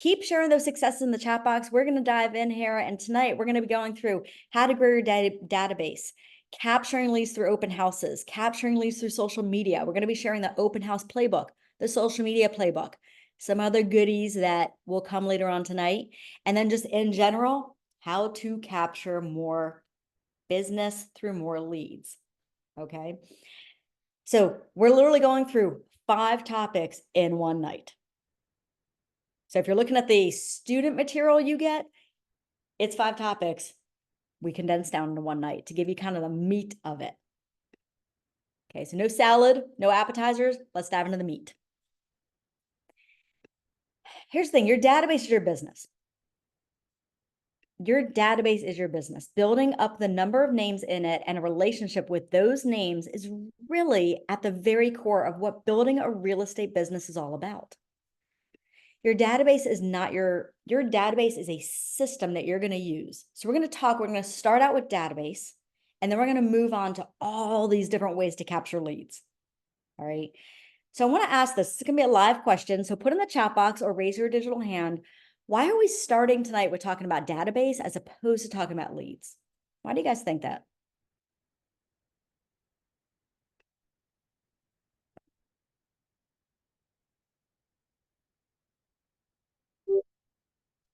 keep sharing those successes in the chat box. We're going to dive in here. And tonight we're going to be going through how to grow your database, capturing leads through open houses, capturing leads through social media. We're going to be sharing the open house playbook, the social media playbook, some other goodies that will come later on tonight. And then just in general, how to capture more business through more leads. Okay. So we're literally going through 5 topics in one night. So if you're looking at the student material you get, it's 5 topics we condensed down into one night to give you kind of the meat of it. Okay, so no salad, no appetizers. Let's dive into the meat. Here's the thing, your database is your business. Your database is your business. Building up the number of names in it and a relationship with those names is really at the very core of what building a real estate business is all about. Your database is not your database is a system that you're going to use. So we're going to start out with database, and then we're going to move on to all these different ways to capture leads. All right. So I want to ask this. It's going to be a live question. So put in the chat box or raise your digital hand. Why are we starting tonight with talking about database as opposed to talking about leads? Why do you guys think that?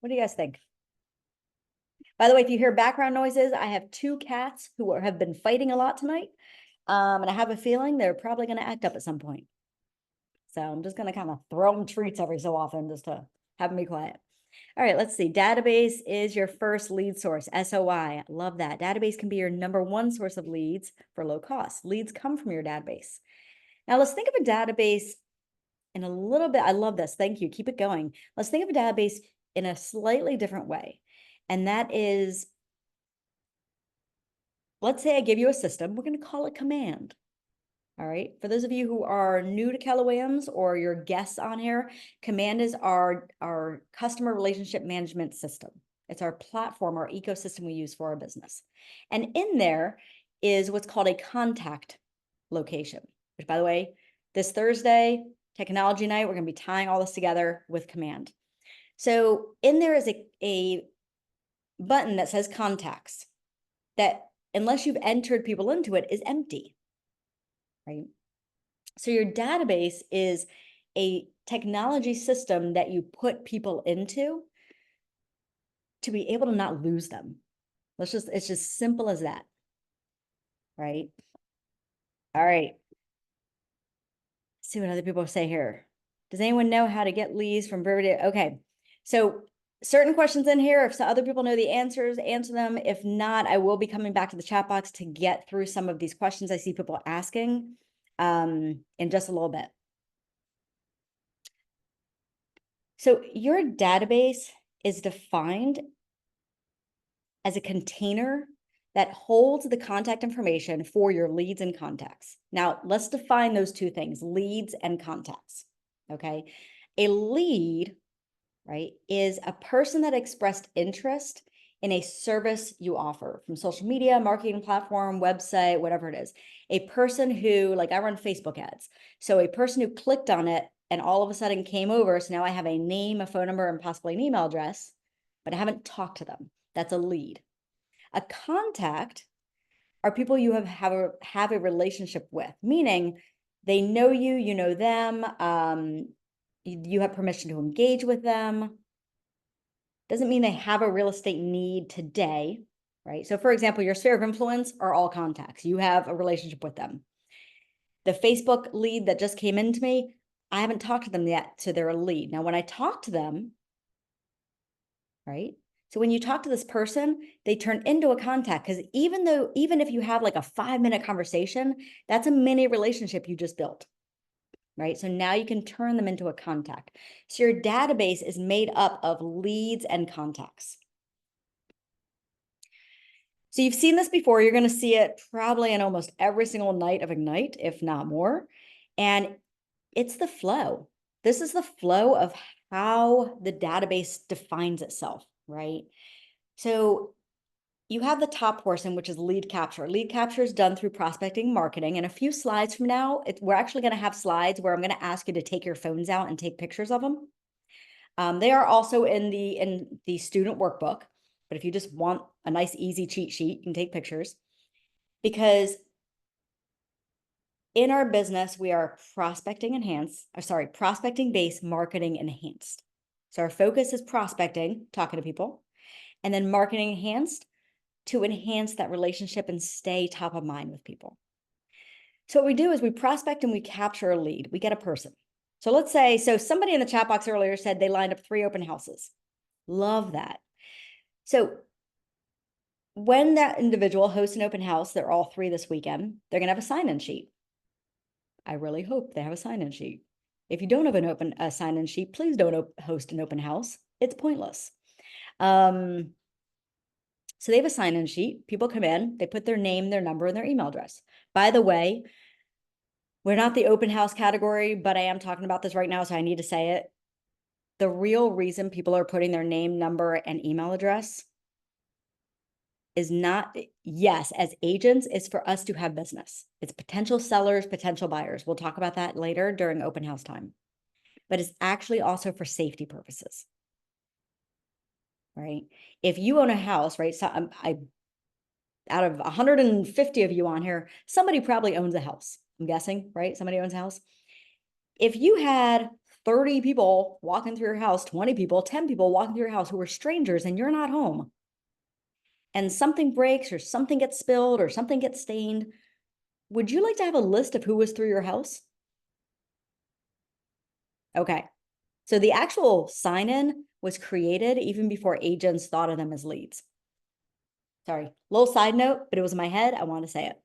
What do you guys think? By the way, if you hear background noises, I have 2 cats who have been fighting a lot tonight. And I have a feeling they're probably going to act up at some point. So I'm just going to kind of throw them treats every so often just to have them be quiet. All right, let's see. Database is your first lead source, SOI. Love that. Database can be your #1 source of leads for low cost. Leads come from your database. Now let's think of a database in a little bit. I love this. Thank you. Keep it going. Let's think of a database in a slightly different way. And that is, let's say I give you a system. We're going to call it command. All right. For those of you who are new to Keller Williams or your guests on here, command is our customer relationship management system. It's our platform, our ecosystem we use for our business. And in there is what's called a contact location, which, by the way, this Thursday, technology night, we're going to be tying all this together with command. So in there is a button that says contacts that, unless you've entered people into it, is empty. Right? So your database is a technology system that you put people into to be able to not lose them. It's just simple as that. Right? All right. Let's see what other people say here. Does anyone know how to get leads from Burberry? Okay. So certain questions in here, if some other people know the answers, answer them. If not, I will be coming back to the chat box to get through some of these questions I see people asking in just a little bit. So your database is defined as a container that holds the contact information for your leads and contacts. Now, let's define those 2 things, leads and contacts, okay? A lead, right, is a person that expressed interest in a service you offer, from social media, marketing platform, website, whatever it is. A person who, like, I run Facebook ads. So a person who clicked on it and all of a sudden came over, so now I have a name, a phone number, and possibly an email address, but I haven't talked to them. That's a lead. A contact are people you have a relationship with, meaning they know you, you know them, you have permission to engage with them. Doesn't mean they have a real estate need today, right? So for example, your sphere of influence are all contacts. You have a relationship with them. The Facebook lead that just came into me, I haven't talked to them yet, so they're a lead. Now, when I talk to them, right? So when you talk to this person, they turn into a contact, because even if you have like a 5-minute conversation, that's a mini relationship you just built, right? So now you can turn them into a contact. So your database is made up of leads and contacts. So you've seen this before. You're going to see it probably in almost every single night of Ignite, if not more. And it's the flow. This is the flow of how the database defines itself, right? So you have the top portion, which is lead capture. Lead capture is done through prospecting marketing. And a few slides from now, we're actually going to have slides where I'm going to ask you to take your phones out and take pictures of them. They are also in the student workbook, but if you just want a nice, easy cheat sheet, you can take pictures. Because in our business, we are prospecting based, marketing enhanced. So our focus is prospecting, talking to people, and then marketing enhanced to enhance that relationship and stay top of mind with people. So what we do is we prospect and we capture a lead. We get a person. So let's say, somebody in the chat box earlier said they lined up 3 open houses. Love that. So when that individual hosts an open house, they're all 3 this weekend, they're going to have a sign-in sheet. I really hope they have a sign-in sheet. If you don't have a sign-in sheet, please don't host an open house. It's pointless. So they have a sign-in sheet. People come in, they put their name, their number, and their email address. By the way, we're not the open house category, but I am talking about this right now, so I need to say it. The real reason people are putting their name, number, and email address is not, yes, as agents, is for us to have business. It's potential sellers, potential buyers. We'll talk about that later during open house time. But it's actually also for safety purposes, right? If you own a house, right? So out of 150 of you on here, somebody probably owns a house. I'm guessing, right? Somebody owns a house. If you had 30 people walking through your house, 20 people, 10 people walking through your house who are strangers and you're not home, and something breaks or something gets spilled or something gets stained, would you like to have a list of who was through your house? Okay. So the actual sign-in was created even before agents thought of them as leads. Sorry, little side note, but it was in my head. I want to say it.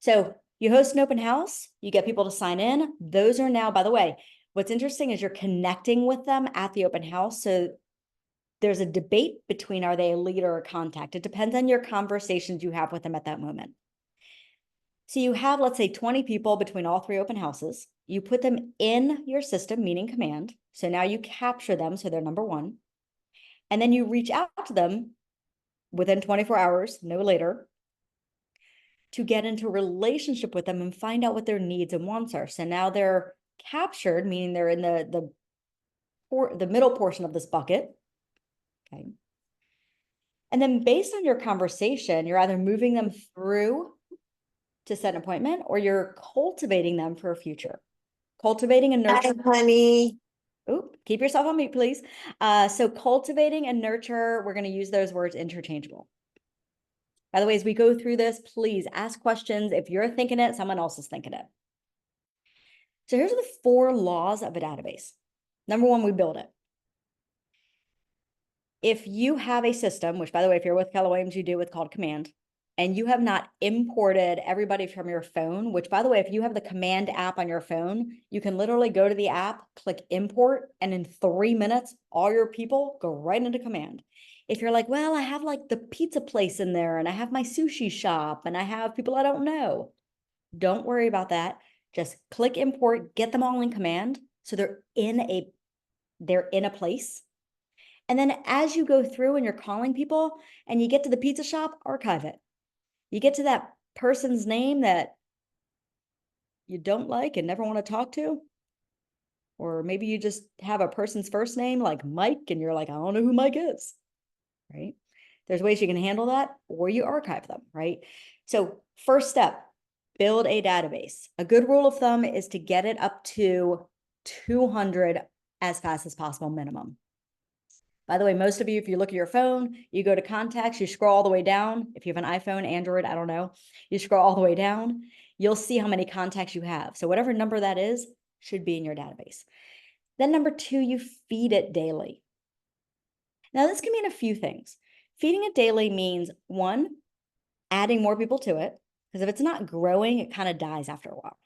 So you host an open house, you get people to sign in. Those are now, by the way, what's interesting is you're connecting with them at the open house. So there's a debate between, are they a lead or a contact? It depends on your conversations you have with them at that moment. So you have, let's say, 20 people between all 3 open houses. You put them in your system, meaning command. So now you capture them, so they're number 1. And then you reach out to them within 24 hours, no later, to get into a relationship with them and find out what their needs and wants are. So now they're captured, meaning they're in the middle portion of this bucket. Okay. And then based on your conversation, you're either moving them through to set an appointment or you're cultivating them for a future. Cultivating and nurturing. Hi, honey. Oop, keep yourself on mute, please. So cultivating and nurture, we're going to use those words interchangeable. By the way, as we go through this, please ask questions. If you're thinking it, someone else is thinking it. So here's the 4 laws of a database. Number 1, we build it. If you have a system, which by the way, if you're with Keller Williams, you do what's called command, and you have not imported everybody from your phone, which by the way, if you have the command app on your phone, you can literally go to the app, click import, and in 3 minutes, all your people go right into command. If you're like, well, I have like the pizza place in there and I have my sushi shop and I have people I don't know. Don't worry about that. Just click import, get them all in command. So they're in a place. And then as you go through and you're calling people and you get to the pizza shop, archive it. You get to that person's name that you don't like and never want to talk to. Or maybe you just have a person's first name like Mike and you're like, I don't know who Mike is, right? There's ways you can handle that or you archive them, right? So first step, build a database. A good rule of thumb is to get it up to 200 as fast as possible minimum. By the way, most of you, if you look at your phone, you go to contacts, you scroll all the way down. If you have an iPhone, Android, I don't know, you scroll all the way down, you'll see how many contacts you have. So whatever number that is should be in your database. Then number 2, you feed it daily. Now this can mean a few things. Feeding it daily means 1, adding more people to it, because if it's not growing, it kind of dies after a while,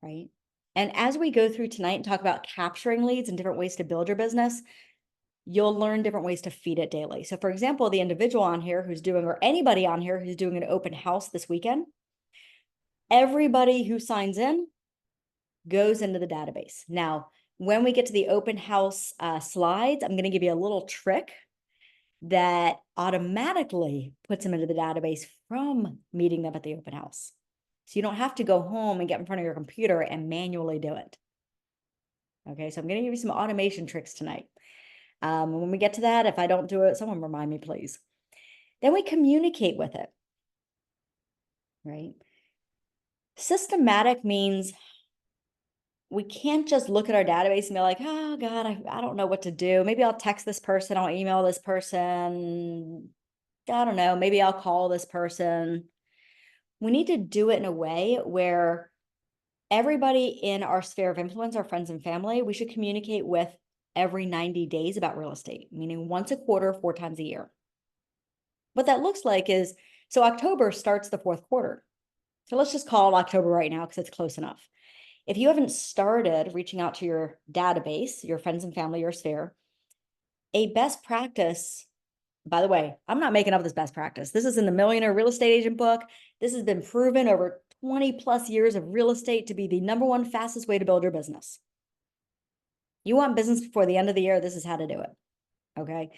right? And as we go through tonight and talk about capturing leads and different ways to build your business, you'll learn different ways to feed it daily. So for example, the individual on here who's doing, or anybody on here who's doing an open house this weekend, everybody who signs in goes into the database. Now, when we get to the open house slides, I'm going to give you a little trick that automatically puts them into the database from meeting them at the open house. So you don't have to go home and get in front of your computer and manually do it. Okay, so I'm going to give you some automation tricks tonight. When we get to that, if I don't do it, someone remind me, please. Then we communicate with it, right? Systematic means we can't just look at our database and be like, oh God, I don't know what to do. Maybe I'll text this person, I'll email this person. I don't know, maybe I'll call this person. We need to do it in a way where everybody in our sphere of influence, our friends and family, we should communicate with every 90 days about real estate, meaning once a quarter, 4 times a year. What that looks like is, so October starts the fourth quarter. So let's just call it October right now because it's close enough. If you haven't started reaching out to your database, your friends and family, your sphere, a best practice, by the way, I'm not making up this best practice. This is in the Millionaire Real Estate Agent book. This has been proven over 20 plus years of real estate to be the #1 fastest way to build your business. You want business before the end of the year, this is how to do it. Okay.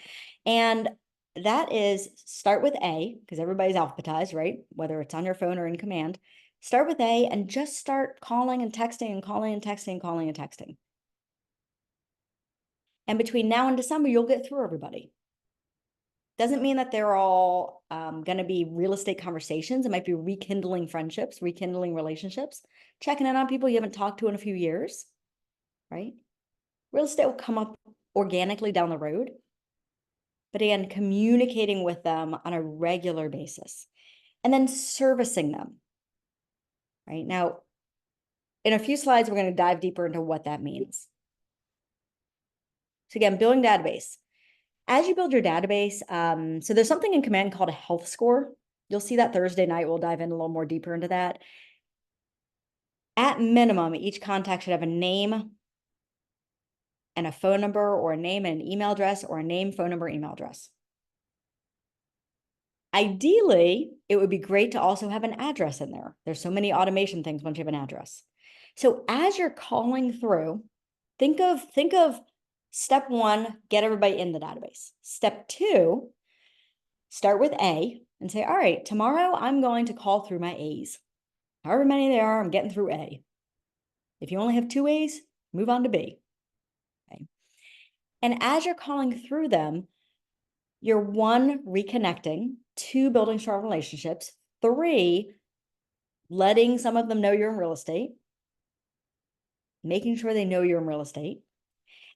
And that is start with A, because everybody's alphabetized, right? Whether it's on your phone or in command. Start with A and just start calling and texting and calling and texting, calling and texting. And between now and December, you'll get through everybody. Doesn't mean that they're all going to be real estate conversations. It might be rekindling friendships, rekindling relationships, checking in on people you haven't talked to in a few years, right? Real estate will come up organically down the road. But again, communicating with them on a regular basis and then servicing them, right? Now, in a few slides, we're going to dive deeper into what that means. So again, building database. As you build your database, so there's something in Command called a health score. You'll see that Thursday night. We'll dive in a little more deeper into that. At minimum, each contact should have a name and a phone number, or a name and an email address, or a name, phone number, email address. Ideally, it would be great to also have an address in there. There's so many automation things once you have an address. So as you're calling through, think of step 1, get everybody in the database. Step 2, start with A and say, all right, tomorrow I'm going to call through my A's. However many they are, I'm getting through A. If you only have 2 A's, move on to B. Okay. And as you're calling through them, you're 1, reconnecting, 2, building strong relationships, 3, letting some of them know you're in real estate, making sure they know you're in real estate,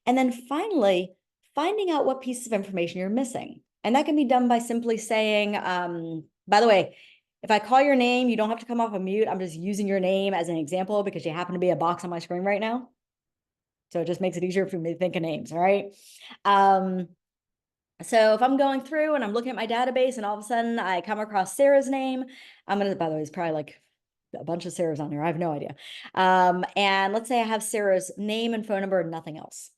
and then finally, finding out what pieces of information you're missing. And that can be done by simply saying, by the way, if I call your name, you don't have to come off a mute. I'm just using your name as an example because you happen to be a box on my screen right now. So it just makes it easier for me to think of names, all right? So if I'm going through and I'm looking at my database and all of a sudden I come across Sarah's name, I'm going to, by the way, it's probably like a bunch of Sarahs on here. I have no idea. And let's say I have Sarah's name and phone number and nothing else,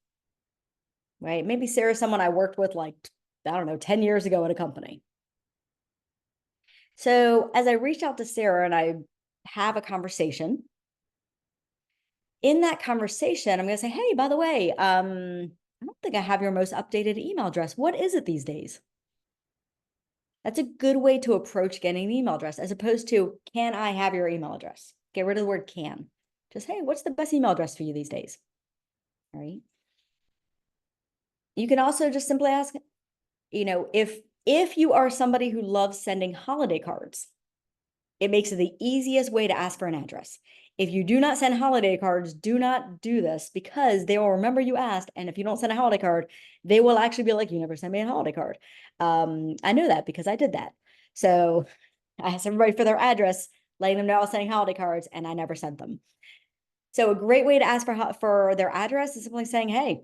right? Maybe Sarah's someone I worked with like, I don't know, 10 years ago at a company. So as I reach out to Sarah and I have a conversation, in that conversation, I'm going to say, hey, by the way, I don't think I have your most updated email address. What is it these days? That's a good way to approach getting an email address, as opposed to, can I have your email address? Get rid of the word can. Just, hey, what's the best email address for you these days? All right. You can also just simply ask, if you are somebody who loves sending holiday cards, it makes it the easiest way to ask for an address. If you do not send holiday cards, do not do this, because they will remember you asked. And if you don't send a holiday card, they will actually be like, you never sent me a holiday card. I know that because I did that. So I asked everybody for their address, letting them know I was sending holiday cards, and I never sent them. So a great way to ask for their address is simply saying, hey,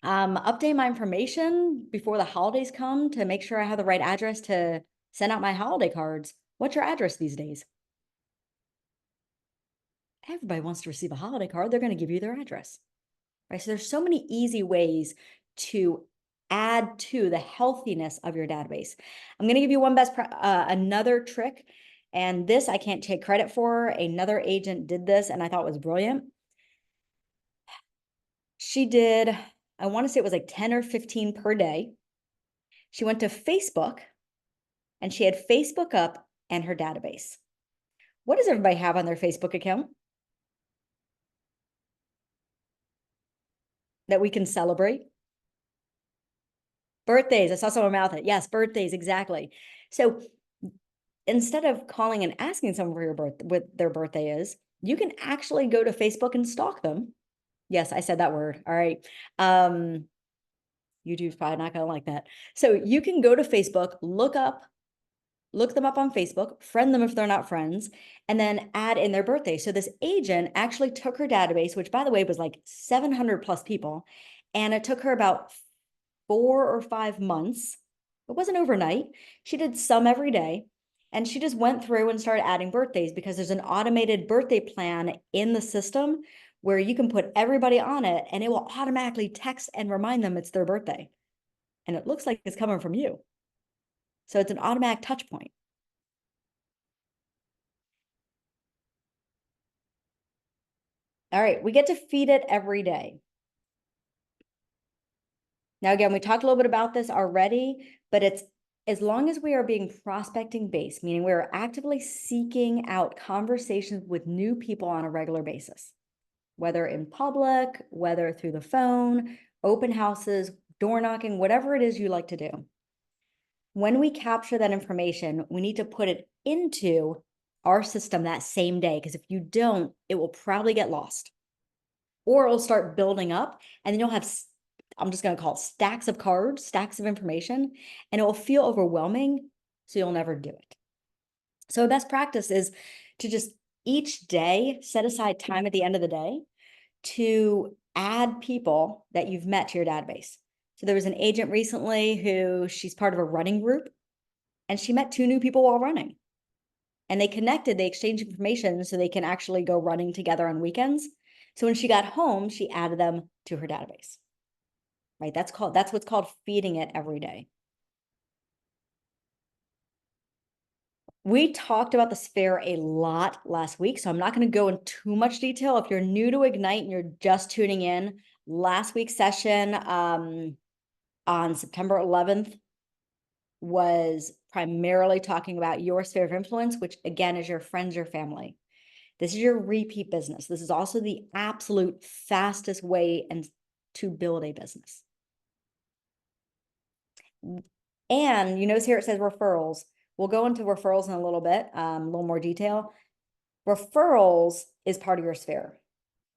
update my information before the holidays come to make sure I have the right address to send out my holiday cards. What's your address these days? Everybody wants to receive a holiday card. They're going to give you their address, right? So there's so many easy ways to add to the healthiness of your database. I'm going to give you another trick. And this I can't take credit for. Another agent did this and I thought it was brilliant. She did, I want to say it was like 10 or 15 per day. She went to Facebook and she had Facebook up and her database. What does everybody have on their Facebook account? that we can celebrate? Birthdays. I saw someone mouth it. Yes, birthdays, exactly. So instead of calling and asking someone for what their birthday is, you can actually go to Facebook and stalk them. Yes, I said that word. All right. YouTube's probably not going to like that. So you can go to Facebook, look them up on Facebook, friend them if they're not friends, and then add in their birthday. So this agent actually took her database, which by the way was like 700 plus people, and it took her about 4 or 5 months. It wasn't overnight. She did some every day. And she just went through and started adding birthdays because there's an automated birthday plan in the system where you can put everybody on it and it will automatically text and remind them it's their birthday. And it looks like it's coming from you. So it's an automatic touch point. All right, we get to feed it every day. Now, again, we talked a little bit about this already, but it's as long as we are being prospecting based, meaning we are actively seeking out conversations with new people on a regular basis, whether in public, whether through the phone, open houses, door knocking, whatever it is you like to do. When we capture that information, we need to put it into our system that same day, because if you don't, it will probably get lost or it'll start building up and then you'll have, I'm just going to call it stacks of cards, stacks of information, and it will feel overwhelming. So you'll never do it. So best practice is to just each day set aside time at the end of the day to add people that you've met to your database. So there was an agent recently who she's part of a running group and she met 2 new people while running. And they connected, they exchanged information so they can actually go running together on weekends. So when she got home, she added them to her database. Right? That's what's called feeding it every day. We talked about the sphere a lot last week, so I'm not going to go in too much detail. If you're new to Ignite and you're just tuning in, last week's session on September 11th was primarily talking about your sphere of influence, which again is your friends, your family. This is your repeat business. This is also the absolute fastest way to build a business. And you notice here it says referrals. We'll go into referrals in a little bit, a little more detail. Referrals is part of your sphere.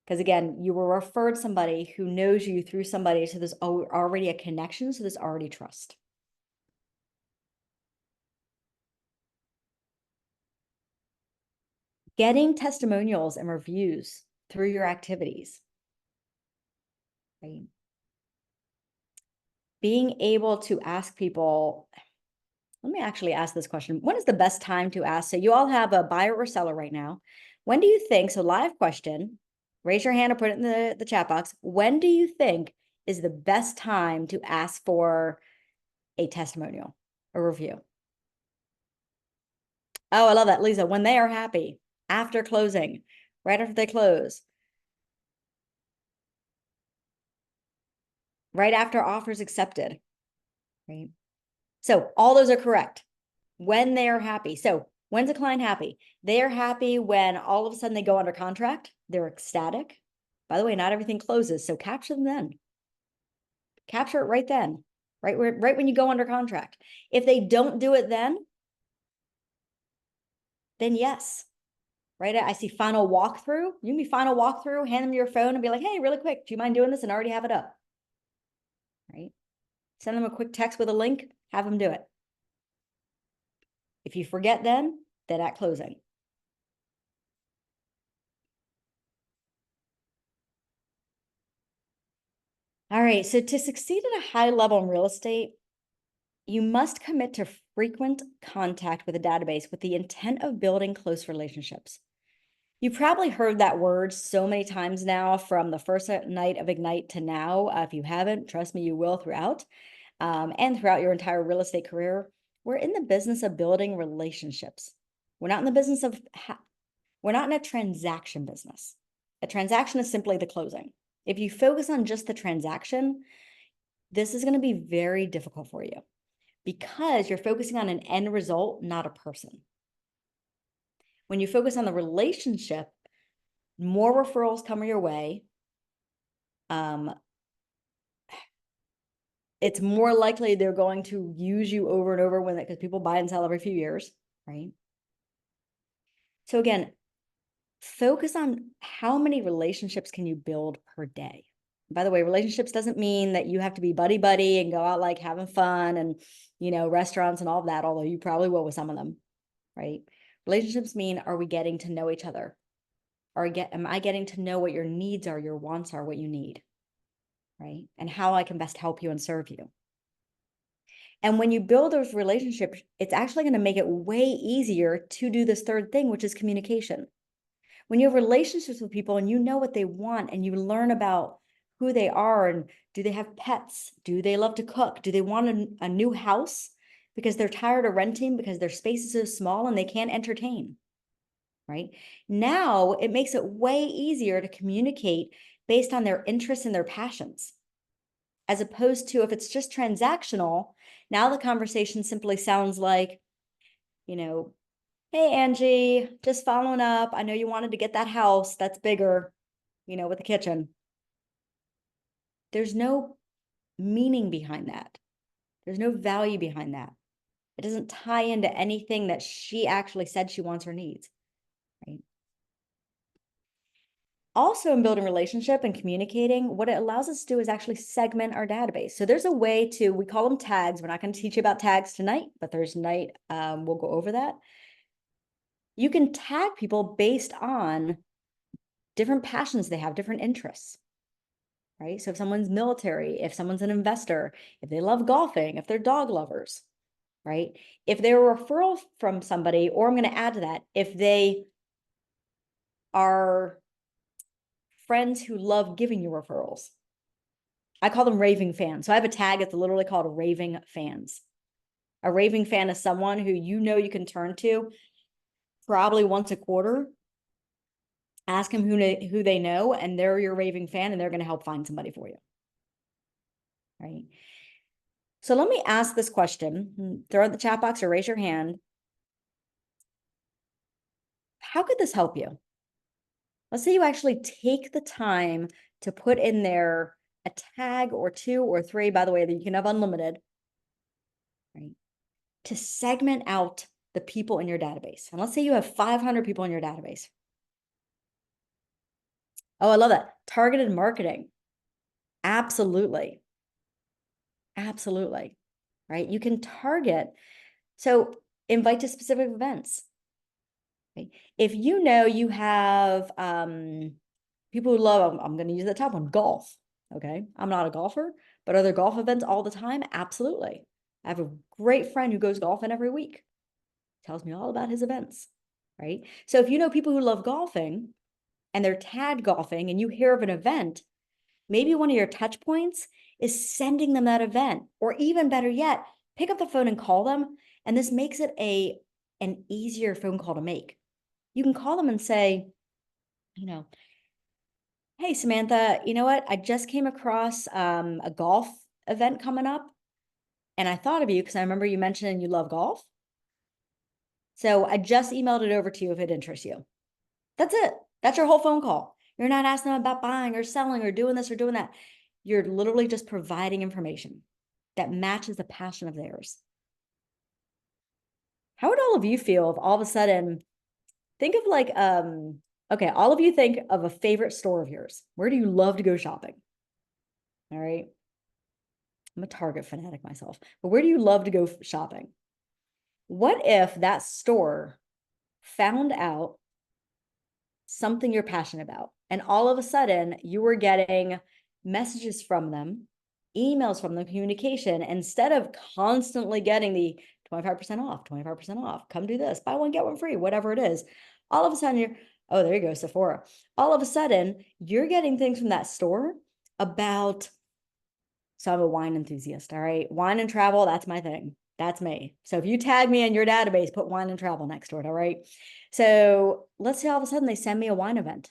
Because again, you were referred somebody who knows you through somebody. So there's already a connection. So there's already trust. Getting testimonials and reviews through your activities. Right? Being able to ask people, let me actually ask this question. When is the best time to ask? So you all have a buyer or seller right now. When do you think, so live question, raise your hand or put it in the chat box. When do you think is the best time to ask for a testimonial, a review? Oh, I love that, Lisa. When they are happy, after closing, right after they close, right after offers accepted, right? So all those are correct. When they are happy. So when's a client happy? They are happy when all of a sudden they go under contract. They're ecstatic. By the way, not everything closes, so capture them then. Capture it right then, right when you go under contract. If they don't do it then yes, right? I see final walkthrough. You can be final walkthrough, hand them your phone and be like, hey, really quick, do you mind doing this? And already have it up, right? Send them a quick text with a link, have them do it. If you forget then at closing. All right, so to succeed at a high level in real estate, you must commit to frequent contact with a database with the intent of building close relationships. You probably heard that word so many times now from the first night of Ignite to now. If you haven't, trust me, you will throughout and throughout your entire real estate career. We're in the business of building relationships. We're not in the business of, we're not in a transaction business. A transaction is simply the closing. If you focus on just the transaction, this is going to be very difficult for you because you're focusing on an end result, not a person. When you focus on the relationship, more referrals come your way. it's more likely they're going to use you over and over because people buy and sell every few years, right? So again, focus on how many relationships can you build per day. By the way, relationships doesn't mean that you have to be buddy and go out like having fun and, restaurants and all of that, although you probably will with some of them, right? Relationships mean, are we getting to know each other? Am I getting to know what your needs are, your wants are, what you need, right? And how I can best help you and serve you. And when you build those relationships, it's actually going to make it way easier to do this third thing, which is communication. When you have relationships with people and you know what they want and you learn about who they are and do they have pets? Do they love to cook? Do they want a new house because they're tired of renting because their space is so small and they can't entertain, right? Now it makes it way easier to communicate based on their interests and their passions, as opposed to if it's just transactional. Now the conversation simply sounds like, hey, Angie, just following up. I know you wanted to get that house that's bigger, with the kitchen. There's no meaning behind that. There's no value behind that. It doesn't tie into anything that she actually said she wants or needs, right? Also, in building relationship and communicating, what it allows us to do is actually segment our database. So there's a way we call them tags. We're not going to teach you about tags tonight, but Thursday night, we'll go over that. You can tag people based on different passions they have, different interests, right? So if someone's military, if someone's an investor, if they love golfing, if they're dog lovers, right? If they're a referral from somebody, or I'm going to add to that, if they are friends who love giving you referrals. I call them raving fans. So I have a tag that's literally called raving fans. A raving fan is someone who you can turn to probably once a quarter. Ask them who they know, and they're your raving fan, and they're going to help find somebody for you, right? So let me ask this question. Throw it in the chat box or raise your hand. How could this help you? Let's say you actually take the time to put in there a tag or 2 or 3, by the way, that you can have unlimited, right? To segment out the people in your database. And let's say you have 500 people in your database. Oh, I love that. Targeted marketing. Absolutely. Absolutely. Right? You can target. So invite to specific events. Right? If you have people who love, I'm going to use the top one, golf. Okay. I'm not a golfer, but are there golf events all the time? Absolutely. I have a great friend who goes golfing every week. Tells me all about his events, right? So if you know people who love golfing and they're tagged golfing and you hear of an event, maybe one of your touch points is sending them that event, or even better yet, pick up the phone and call them. And this makes it an easier phone call to make. You can call them and say, hey, Samantha, you know what? I just came across a golf event coming up, and I thought of you because I remember you mentioning you love golf. So I just emailed it over to you if it interests you. That's it. That's your whole phone call. You're not asking them about buying or selling or doing this or doing that. You're literally just providing information that matches the passion of theirs. How would all of you feel if all of a sudden, think of okay, all of you think of a favorite store of yours. Where do you love to go shopping? All right. I'm a Target fanatic myself, but where do you love to go shopping? What if that store found out something you're passionate about, and all of a sudden you were getting messages from them, emails from them, communication, instead of constantly getting the 25% off, 25% off, come do this, buy one, get one free, whatever it is. All of a sudden oh, there you go, Sephora. All of a sudden you're getting things from that store about, so I'm a wine enthusiast, all right? Wine and travel, that's my thing. That's me. So if you tag me in your database, put wine and travel next to it, all right? So let's say all of a sudden they send me a wine event.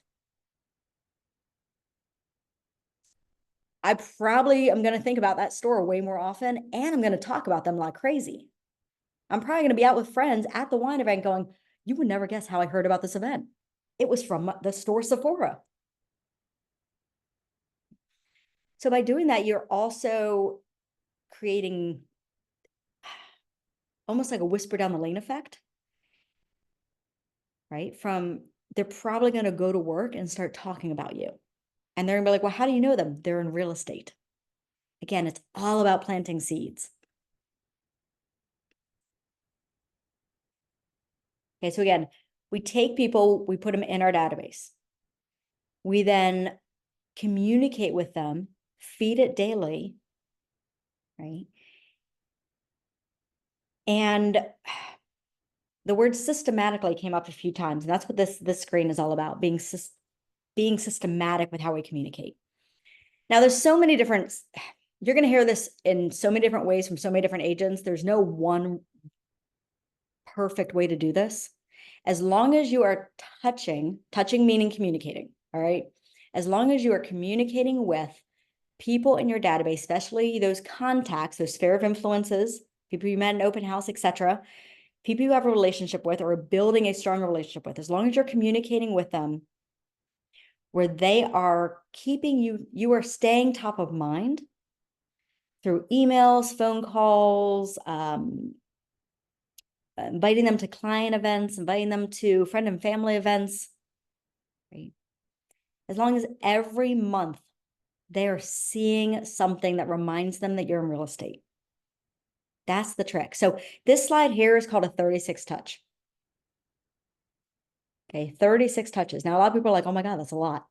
I probably am going to think about that store way more often, and I'm going to talk about them like crazy. I'm probably going to be out with friends at the wine event going, you would never guess how I heard about this event. It was from the store Sephora. So by doing that, you're also creating almost like a whisper down the lane effect, right? They're probably going to go to work and start talking about you. And they're going to be like, well, how do you know them? They're in real estate. Again, it's all about planting seeds. Okay, so again, we take people, we put them in our database. We then communicate with them, feed it daily, right? And the word systematically came up a few times, and that's what this screen is all about, being systematic with how we communicate. Now, there's so many different, you're going to hear this in so many different ways from so many different agents. There's no one perfect way to do this. As long as you are touching meaning communicating, all right? As long as you are communicating with people in your database, especially those contacts, those sphere of influences, people you met in open house, etc., people you have a relationship with or are building a stronger relationship with, as long as you're communicating with them where they are keeping you are staying top of mind through emails, phone calls, inviting them to client events, inviting them to friend and family events, right? As long as every month they are seeing something that reminds them that you're in real estate. That's the trick. So this slide here is called a 36 touch. Okay, 36 touches. Now, a lot of people are like, oh my God, that's a lot.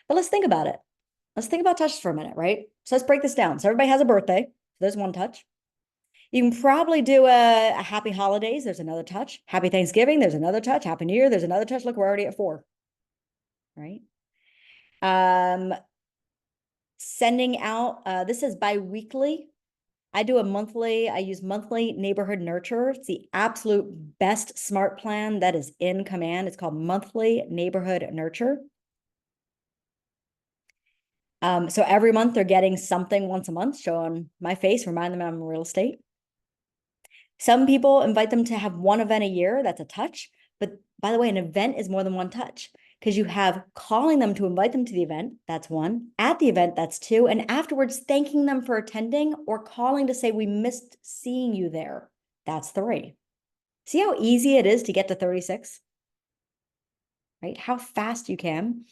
But let's think about it. Let's think about touches for a minute, right? So let's break this down. So everybody has a birthday. So there's one touch. You can probably do a happy holidays. There's another touch. Happy Thanksgiving. There's another touch. Happy New Year. There's another touch. Look, we're already at 4, right? Sending out, this is bi-weekly. I use monthly neighborhood nurture. It's the absolute best smart plan that is in command. It's called monthly neighborhood nurture. So every month they're getting something once a month, showing my face, remind them I'm in real estate. Some people invite them to have one event a year. That's a touch. But by the way, an event is more than one touch because you have calling them to invite them to the event. That's 1. At the event, that's 2. And afterwards, thanking them for attending or calling to say, we missed seeing you there. That's 3. See how easy it is to get to 36? Right? How fast you can.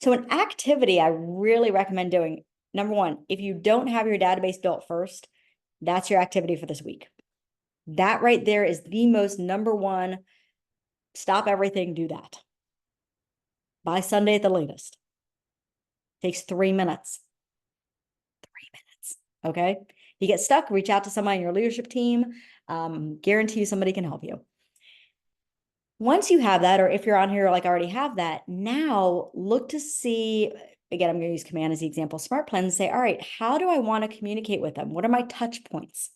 So an activity I really recommend doing, number 1, if you don't have your database built first, that's your activity for this week. That right there is the most number 1. Stop everything, do that. By Sunday at the latest. Takes 3 minutes. 3 minutes. Okay. If you get stuck, reach out to somebody on your leadership team. Guarantee you somebody can help you. Once you have that, or if you're on here like I already have that, now look to see, again, I'm going to use command as the example, smart plan, and say, all right, how do I want to communicate with them? What are my touch points?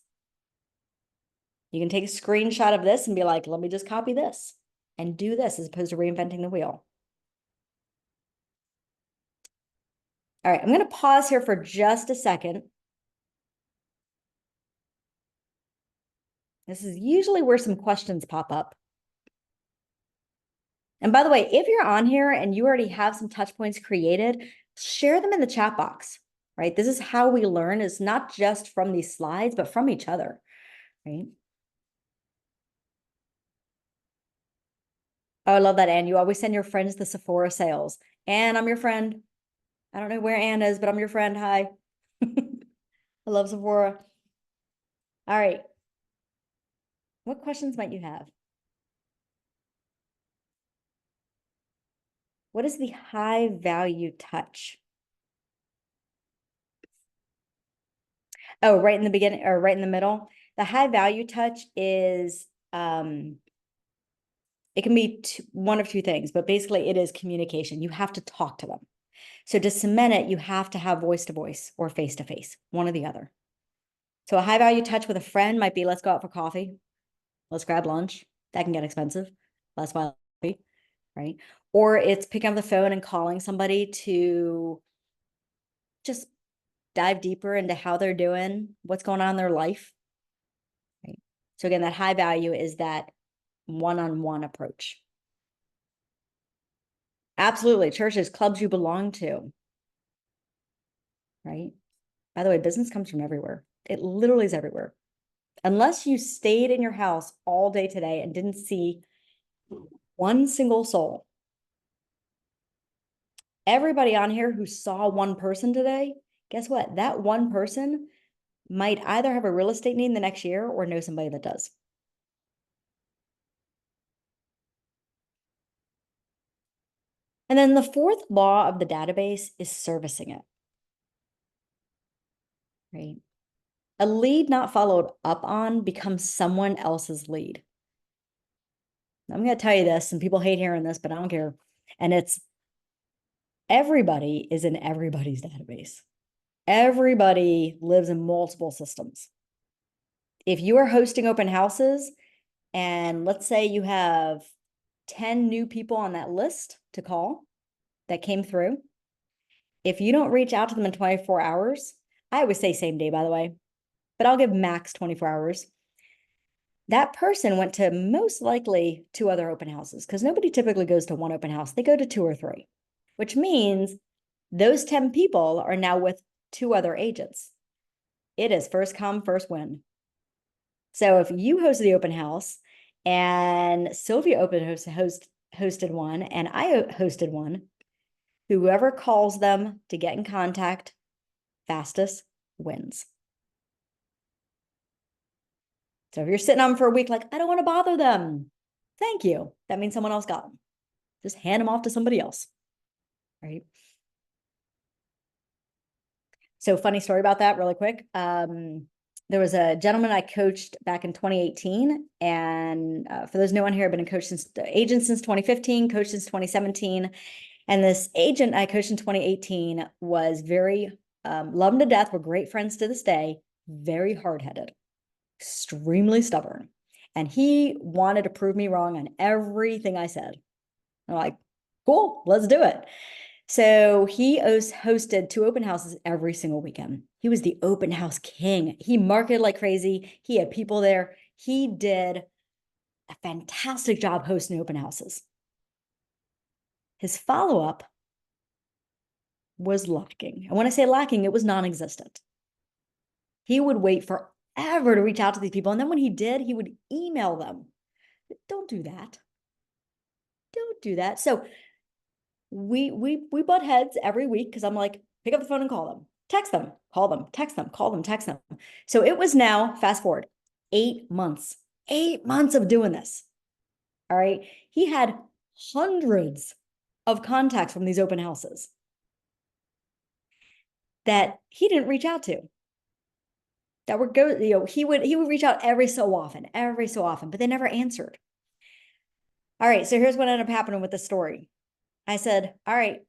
You can take a screenshot of this and be like, let me just copy this and do this as opposed to reinventing the wheel. All right, I'm going to pause here for just a second. This is usually where some questions pop up. And by the way, if you're on here and you already have some touch points created, share them in the chat box, right? This is how we learn. It's not just from these slides, but from each other, right? Oh, I love that, Anne. You always send your friends the Sephora sales. Anne, I'm your friend. I don't know where Anne is, but I'm your friend. Hi. I love Sephora. All right. What questions might you have? What is the high value touch? Oh, right in the beginning or right in the middle. The high value touch is, it can be one of 2 things, but basically it is communication. You have to talk to them. So to cement it, you have to have voice to voice or face to face, one or the other. So a high value touch with a friend might be, let's go out for coffee. Let's grab lunch. That can get expensive. Let's buy coffee, right? Or it's picking up the phone and calling somebody to just dive deeper into how they're doing, what's going on in their life, right? So again, that high value is that one-on-one approach. Absolutely. Churches, clubs you belong to, right? By the way, business comes from everywhere. It literally is everywhere. Unless you stayed in your house all day today and didn't see one single soul, everybody on here who saw one person today, guess what? That one person might either have a real estate need in the next year or know somebody that does. And then the fourth law of the database is servicing it, right? A lead not followed up on becomes someone else's lead. I'm going to tell you this, and people hate hearing this, but I don't care. And it's everybody is in everybody's database. Everybody lives in multiple systems. If you are hosting open houses, and let's say you have 10 new people on that list to call that came through, if you don't reach out to them in 24 hours, I always say same day, by the way, but I'll give max 24 hours. That person went to most likely 2 other open houses, because nobody typically goes to one open house. They go to 2 or 3, which means those 10 people are now with 2 other agents. It is first come, first win. So if you hosted the open house and Sylvia hosted one and I hosted one, whoever calls them to get in contact fastest wins. So if you're sitting on them for a week, like, I don't want to bother them. Thank you. That means someone else got them. Just hand them off to somebody else, right? So funny story about that really quick. There was a gentleman I coached back in 2018. And for those no one here, I've been a coach since agent since 2015, coach since 2017. And this agent I coached in 2018 was very, love him to death. We're great friends to this day, very hard-headed, extremely stubborn. And he wanted to prove me wrong on everything I said. I'm like, cool, let's do it. So he hosted 2 open houses every single weekend. He was the open house king. He marketed like crazy. He had people there. He did a fantastic job hosting open houses. His follow-up was lacking. And when I say lacking, it was non-existent. He would wait forever to reach out to these people. And then when he did, he would email them. Don't do that. Don't do that. So we butt heads every week, because I'm like, pick up the phone and call them, text them, call them, text them, call them, text them. So it was now, fast forward, 8 months of doing this. All right. He had hundreds of contacts from these open houses that he didn't reach out to. That were he would reach out every so often, but they never answered. All right. So here's what ended up happening with the story. I said, all right,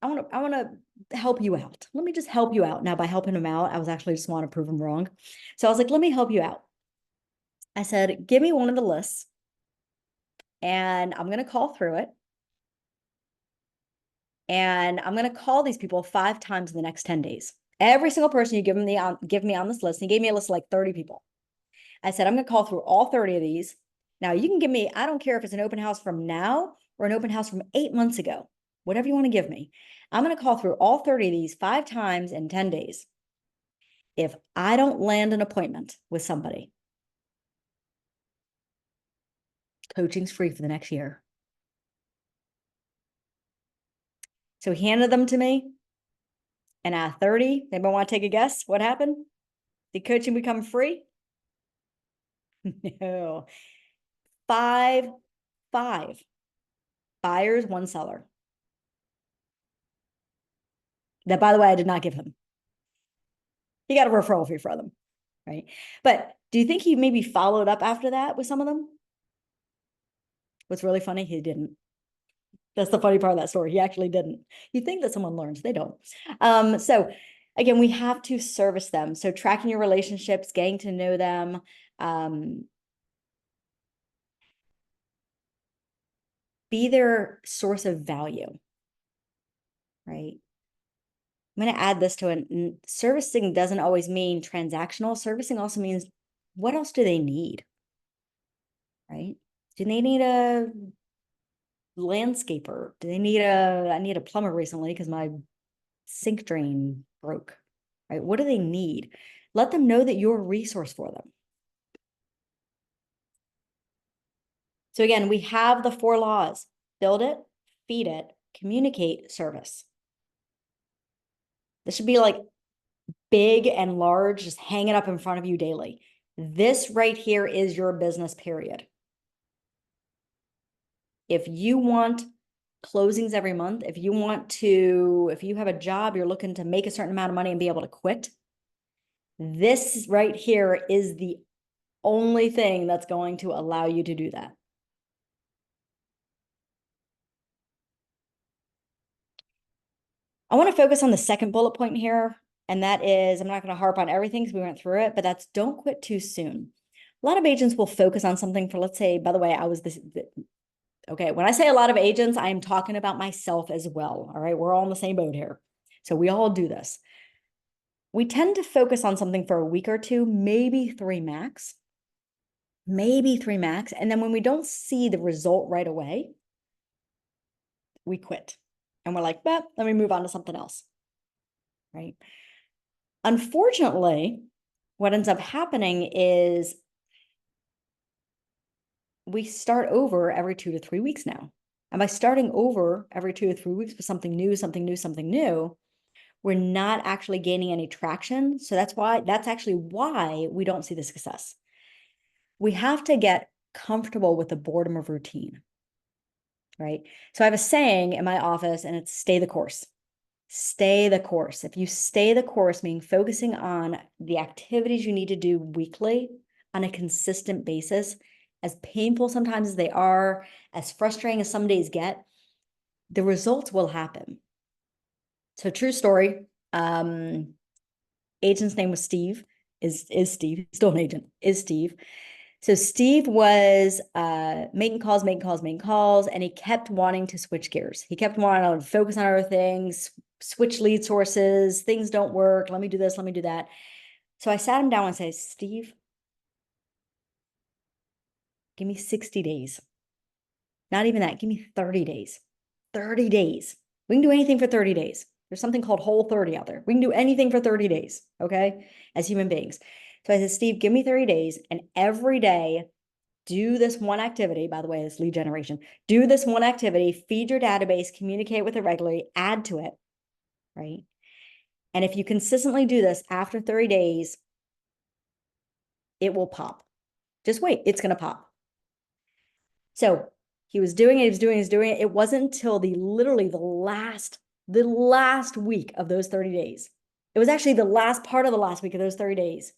I want to help you out. Let me just help you out. Now, by helping him out, I was actually just want to prove him wrong. So I was like, let me help you out. I said, give me one of the lists and I'm going to call through it. And I'm going to call these people 5 times in the next 10 days. Every single person you give me on this list. And he gave me a list of like 30 people. I said, I'm going to call through all 30 of these. Now you can give me, I don't care if it's an open house from now or an open house from 8 months ago, whatever you want to give me. I'm going to call through all 30 of these 5 times in 10 days. If I don't land an appointment with somebody, coaching's free for the next year. So he handed them to me. And at 30, anybody want to take a guess? What happened? Did coaching become free? No. 5 buyers, 1 seller. That, by the way, I did not give him. He got a referral fee from them, right? But do you think he maybe followed up after that with some of them? What's really funny, he didn't. That's the funny part of that story. He actually didn't. You think that someone learns, they don't. So again, we have to service them. So tracking your relationships, getting to know them, be their source of value, right? I'm going to add this to it. Servicing doesn't always mean transactional. Servicing also means, what else do they need, right? Do they need a landscaper? Do they need I need a plumber recently because my sink drain broke, right? What do they need? Let them know that you're a resource for them. So again, we have the 4 laws: build it, feed it, communicate, service. This should be like big and large, just hanging up in front of you daily. This right here is your business, period. If you want closings every month, if you have a job, you're looking to make a certain amount of money and be able to quit, this right here is the only thing that's going to allow you to do that. I want to focus on the second bullet point here, and that is, I'm not going to harp on everything because we went through it, but that's don't quit too soon. A lot of agents will focus on something for, let's say, by the way, okay, when I say a lot of agents, I am talking about myself as well. All right, we're all in the same boat here. So we all do this. We tend to focus on something for a week or two, maybe 3 max. Maybe 3 max. And then when we don't see the result right away, we quit. And we're like, let me move on to something else. Right? Unfortunately, what ends up happening is we start over every 2 to 3 weeks now. And by starting over every 2 to 3 weeks with something new, we're not actually gaining any traction. So that's actually why we don't see the success. We have to get comfortable with the boredom of routine, right? So I have a saying in my office, and it's stay the course. Stay the course. If you stay the course, meaning focusing on the activities you need to do weekly on a consistent basis, as painful sometimes as they are, as frustrating as some days get, the results will happen. So true story. Agent's name was Steve, is Steve, he's still an agent, is Steve. So Steve was making calls, and he kept wanting to switch gears. He kept wanting to focus on other things, switch lead sources, things don't work, let me do this, let me do that. So I sat him down and said, Steve, give me 60 days. Not even that, give me 30 days. 30 days. We can do anything for 30 days. There's something called Whole30 out there. We can do anything for 30 days, okay, as human beings. So I said, Steve, give me 30 days, and every day, do this one activity. By the way, this lead generation. Do this one activity, feed your database, communicate with it regularly, add to it, right? And if you consistently do this after 30 days, it will pop. Just wait, it's going to pop. So he was doing it. It wasn't until literally the last week of those 30 days. It was actually the last part of the last week of those 30 days.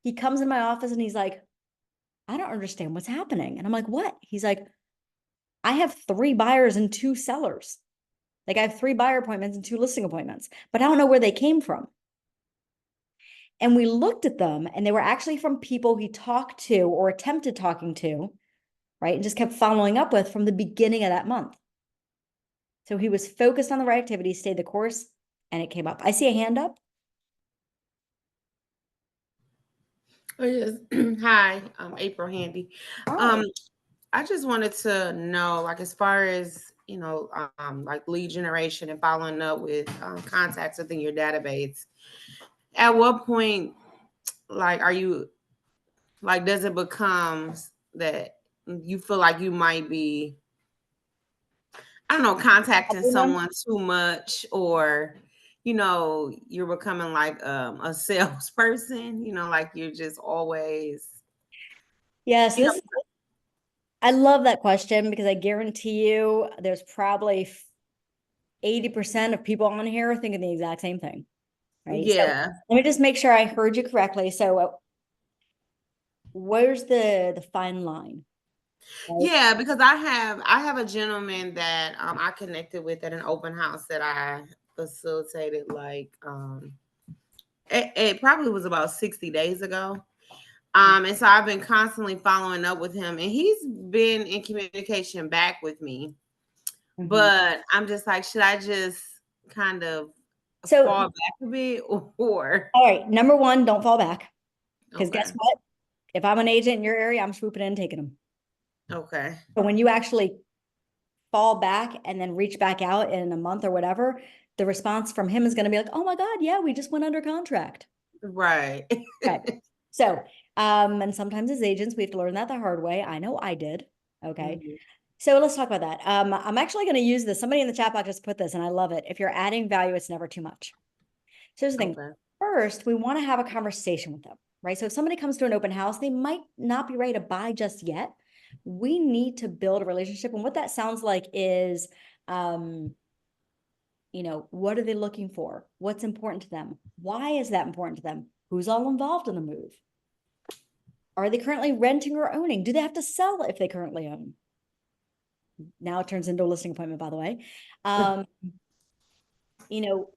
He comes in my office and he's like, I don't understand what's happening. And I'm like, what? He's like, I have 3 buyers and 2 sellers. Like I have 3 buyer appointments and 2 listing appointments, but I don't know where they came from. And we looked at them, and they were actually from people he talked to or attempted talking to, right? And just kept following up with from the beginning of that month. So he was focused on the right activity, stayed the course, and it came up. I see a hand up. Oh, yes. Hi, I'm April Handy. Hi. Um, I just wanted to know, like, as far as like lead generation and following up with contacts within your database. At what point, like, are you like, does it become that you feel like you might be, I don't know, contacting Everyone? someone too much, or you're becoming like a salesperson, like you're just always, Yes, you know, I love that question because I guarantee you there's probably 80% of people on here thinking the exact same thing, right? So yeah. let me just make sure I heard you correctly. So where's the fine line? Right? Yeah, because I have a gentleman that I connected with at an open house that I facilitated, like it probably was about 60 days ago. And so I've been constantly following up with him, and he's been in communication back with me. Mhm. But I'm just like, should I just kind of So, fall back a bit, or all right, number one, don't fall back. Because guess okay, what? If I'm an agent in your area, I'm swooping in and taking them. okay, But when you actually fall back and then reach back out in a month or whatever, the response from him is going to be like, oh my God, yeah, we just went under contract. Right. Okay. So, and sometimes as agents, we have to learn that the hard way. I know I did. Okay. Mhm. So let's talk about that. I'm actually going to use this. Somebody in the chat box just put this, and I love it. If you're adding value, it's never too much. So here's the thing. Okay. First, we want to have a conversation with them, right? So if somebody comes to an open house, they might not be ready to buy just yet. We need to build a relationship. And what that sounds like is, what are they looking for? What's important to them? Why is that important to them? Who's all involved in the move? Are they currently renting or owning? Do they have to sell if they currently own? Now it turns into a listing appointment, by the way. Um, you know,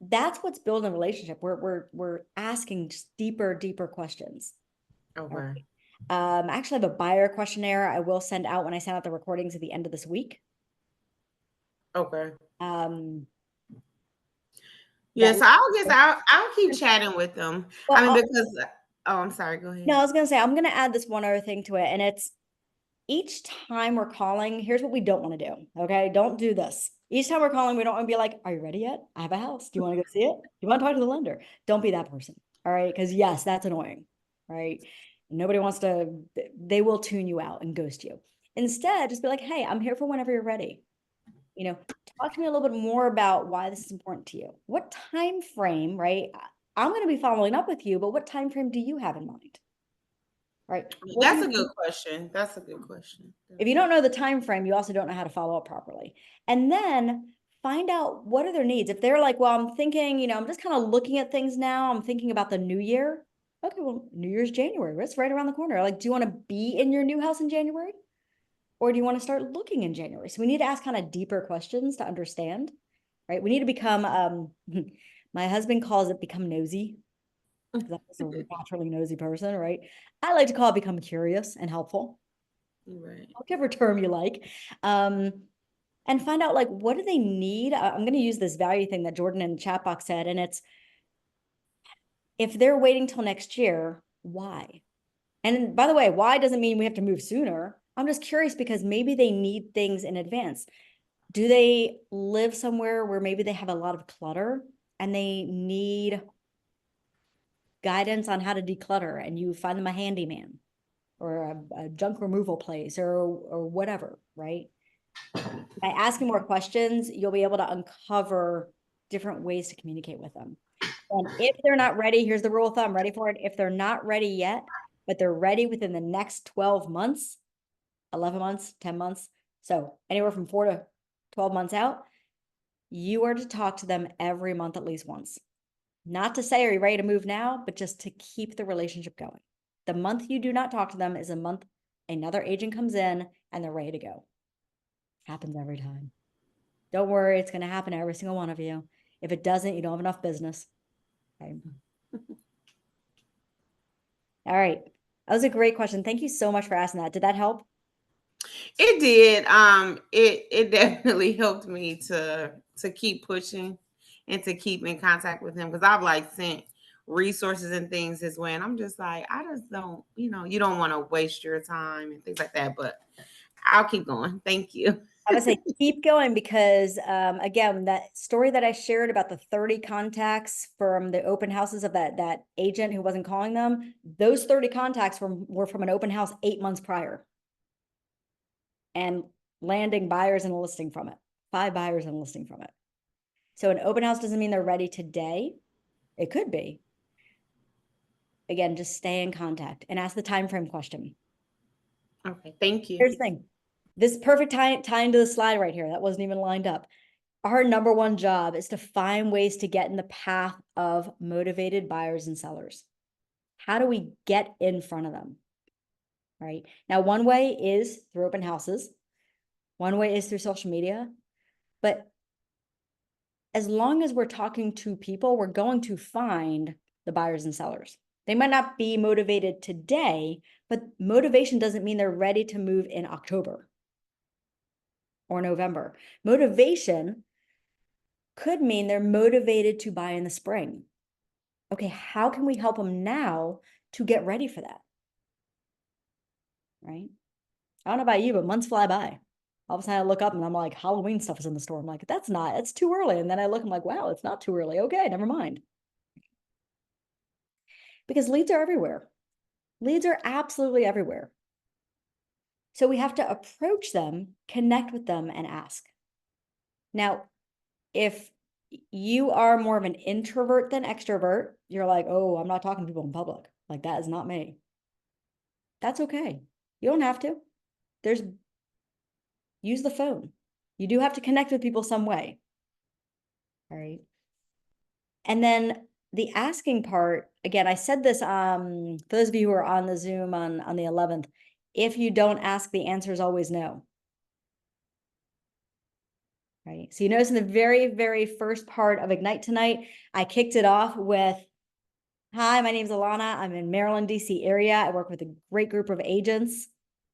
that's what's building a relationship. We're asking just deeper questions. All Okay. right. I actually have a buyer questionnaire I will send out when I send out the recordings at the end of this week. Okay. Um, Yeah, that so I'll keep chatting with them. well, I mean, because oh, I'm sorry. Go no, ahead. I was gonna say I'm gonna add this one other thing to it, and it's each time we're calling, here's what we don't want to do. Okay. Don't do this. Each time we're calling, we don't want to be like, are you ready yet? I have a house. Do you want to go see it? Do you want to talk to the lender? Don't be that person. All right. Because yes, that's annoying. Right. Nobody wants to, they will tune you out and ghost you. Instead, just be like, hey, I'm here for whenever you're ready. Talk to me a little bit more about why this is important to you. What time frame, right? I'm going to be following up with you, but what time frame do you have in mind? Right. What do That's a you good question. That's a good question. If you don't know the time frame, you also don't know how to follow up properly. And then find out what are their needs. If they're like, well, I'm thinking, I'm just kind of looking at things now. I'm thinking about the new year. Okay, well, New Year's January. It's right around the corner. Like, do you want to be in your new house in January? Or do you want to start looking in January? So we need to ask kind of deeper questions to understand, right? We need to become, my husband calls it become nosy, because I'm a naturally nosy person, right? I like to call it become curious and helpful, Right. whatever term you like. Um, and find out like what do they need. I'm going to use this value thing that Jordan in the chat box said, and it's if they're waiting till next year, why? And by the way, why doesn't mean we have to move sooner. I'm just curious because maybe they need things in advance. Do they live somewhere where maybe they have a lot of clutter and they need guidance on how to declutter, and you find them a handyman or a junk removal place or whatever, right? By asking more questions, you'll be able to uncover different ways to communicate with them. And if they're not ready, here's the rule of thumb, ready for it. If they're not ready yet, but they're ready within the next 12 months, 11 months, 10 months, so anywhere from 4 to 12 months out, you are to talk to them every month at least once. Not to say, are you ready to move now, but just to keep the relationship going. The month you do not talk to them is a month another agent comes in and they're ready to go. Happens every time. Don't worry, it's going to happen to every single one of you. If it doesn't, you don't have enough business. Okay. All right. That was a great question. Thank you so much for asking that. Did that help? It did. It definitely helped me to keep pushing and to keep in contact with him, because I've like sent resources and things his way, and I'm just like, I just don't, you don't want to waste your time and things like that. But I'll keep going. Thank you. I would say keep going because, again, that story that I shared about the 30 contacts from the open houses of that agent who wasn't calling them, those 30 contacts were from an open house 8 months prior and landing buyers and a listing from it, 5 buyers and a listing from it. So an open house doesn't mean they're ready today. It could be. Again, just stay in contact and ask the time frame question. Okay, thank you. Here's the thing. This perfect tie into the slide right here. That wasn't even lined up. Our number one job is to find ways to get in the path of motivated buyers and sellers. How do we get in front of them? Right now, one way is through open houses. One way is through social media. But as long as we're talking to people, we're going to find the buyers and sellers. They might not be motivated today, but motivation doesn't mean they're ready to move in October or November. Motivation could mean they're motivated to buy in the spring. Okay, how can we help them now to get ready for that? Right? I don't know about you, but months fly by. All of a sudden I look up and I'm like, Halloween stuff is in the store. I'm like, it's too early. And then I look, I'm like, wow, it's not too early. Okay, never mind. because leads are everywhere. Leads are absolutely everywhere. So we have to approach them, connect with them, and ask. Now, if you are more of an introvert than extrovert, you're like, oh, I'm not talking to people in public. Like, that is not me. That's okay. You don't have to. Use the phone. You do have to connect with people some way. All right. And then the asking part, again, I said this for those of you who are on the Zoom on the 11th, if you don't ask, the answer is always no. Right. So you notice in the very, very first part of Ignite tonight, I kicked it off with, hi, my name is Alana. I'm in Maryland, DC area. I work with a great group of agents,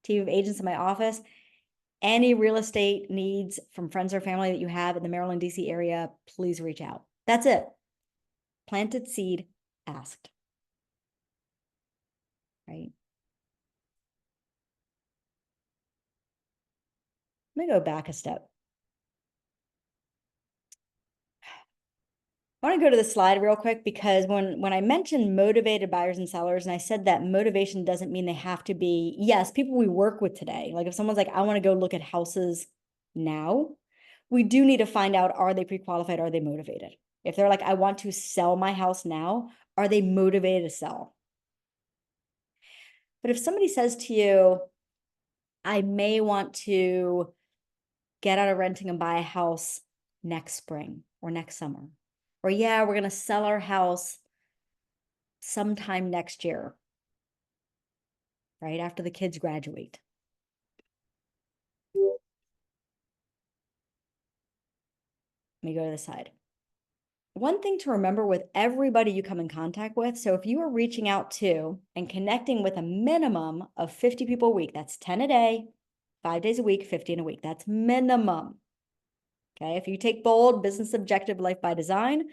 team of agents in my office. Any real estate needs from friends or family that you have in the Maryland, DC area, please reach out. That's it. Planted seed, asked. Right. Let me go back a step. I want to go to the slide real quick because when I mentioned motivated buyers and sellers, and I said that motivation doesn't mean they have to be, yes, people we work with today. Like if someone's like, I want to go look at houses now, we do need to find out, are they pre-qualified? Are they motivated? If they're like, I want to sell my house now, are they motivated to sell? But if somebody says to you, I may want to get out of renting and buy a house next spring or next summer, or yeah, we're going to sell our house sometime next year, right after the kids graduate. Let me go to the side. One thing to remember with everybody you come in contact with, so if you are reaching out to and connecting with a minimum of 50 people a week, that's 10 a day, 5 days a week, 15 a week, that's minimum. Okay, if you take bold, business objective, life by design,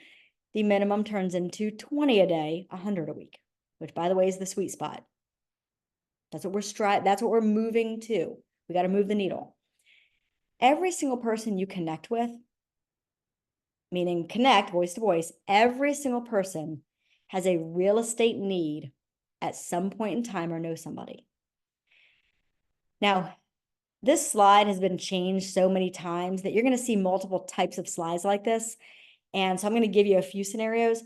the minimum turns into 20 a day, 100 a week, which by the way is the sweet spot. That's what we're moving to. We got to move the needle. Every single person you connect with, meaning connect voice to voice, every single person has a real estate need at some point in time or knows somebody. Now, this slide has been changed so many times that you're going to see multiple types of slides like this. And so I'm going to give you a few scenarios.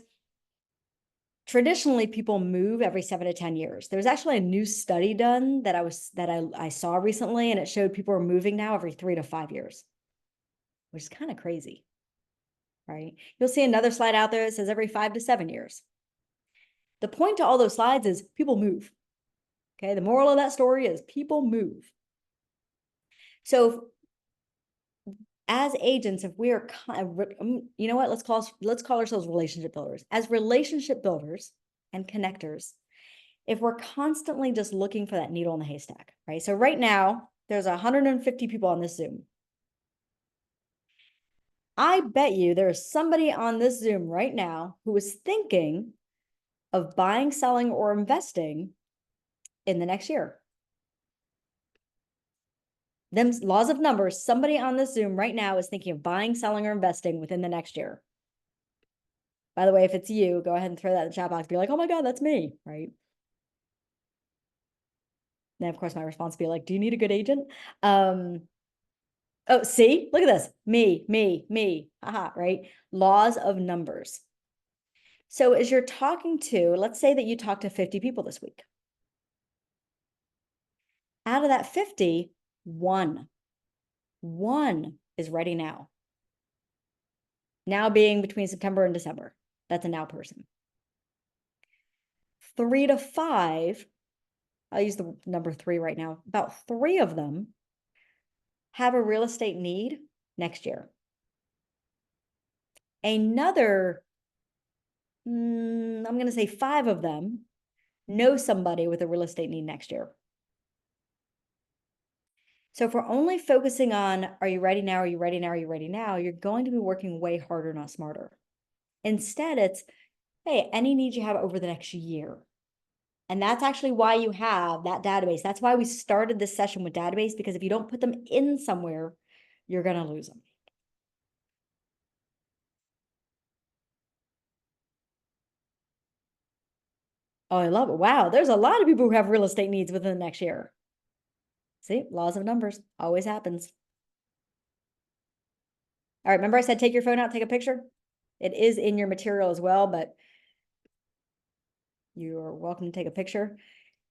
Traditionally, people move every 7 to 10 years. There's actually a new study done that I saw recently, and it showed people are moving now every 3 to 5 years, which is kind of crazy, right? You'll see another slide out there that says every 5 to 7 years. The point to all those slides is people move. Okay, the moral of that story is people move. So as agents, if we are, you know what, let's call ourselves relationship builders. As relationship builders and connectors, if we're constantly just looking for that needle in the haystack, right? So right now, there's 150 people on this Zoom. I bet you there is somebody on this Zoom right now who is thinking of buying, selling, or investing in the next year. Them laws of numbers, somebody on this Zoom right now is thinking of buying, selling, or investing within the next year. By the way, if it's you, go ahead and throw that in the chat box. Be like, oh my God, that's me, right? Then, of course, my response would be like, do you need a good agent? Oh, see, look at this. Me. Aha, right? Laws of numbers. So as you're talking to, let's say that you talk to 50 people this week. Out of that 50, one is ready now. Now being between September and December. That's a now person. 3 to 5, I'll use the number 3 right now. About 3 of them have a real estate need next year. Another, I'm going to say 5 of them know somebody with a real estate need next year. So if we're only focusing on, are you ready now? Are you ready now? Are you ready now? You're going to be working way harder, not smarter. Instead, it's, hey, any needs you have over the next year. And that's actually why you have that database. That's why we started this session with database, because if you don't put them in somewhere, you're going to lose them. Oh, I love it. Wow. There's a lot of people who have real estate needs within the next year. See, laws of numbers always happens. All right. Remember I said, take your phone out, take a picture. It is in your material as well, but you're welcome to take a picture.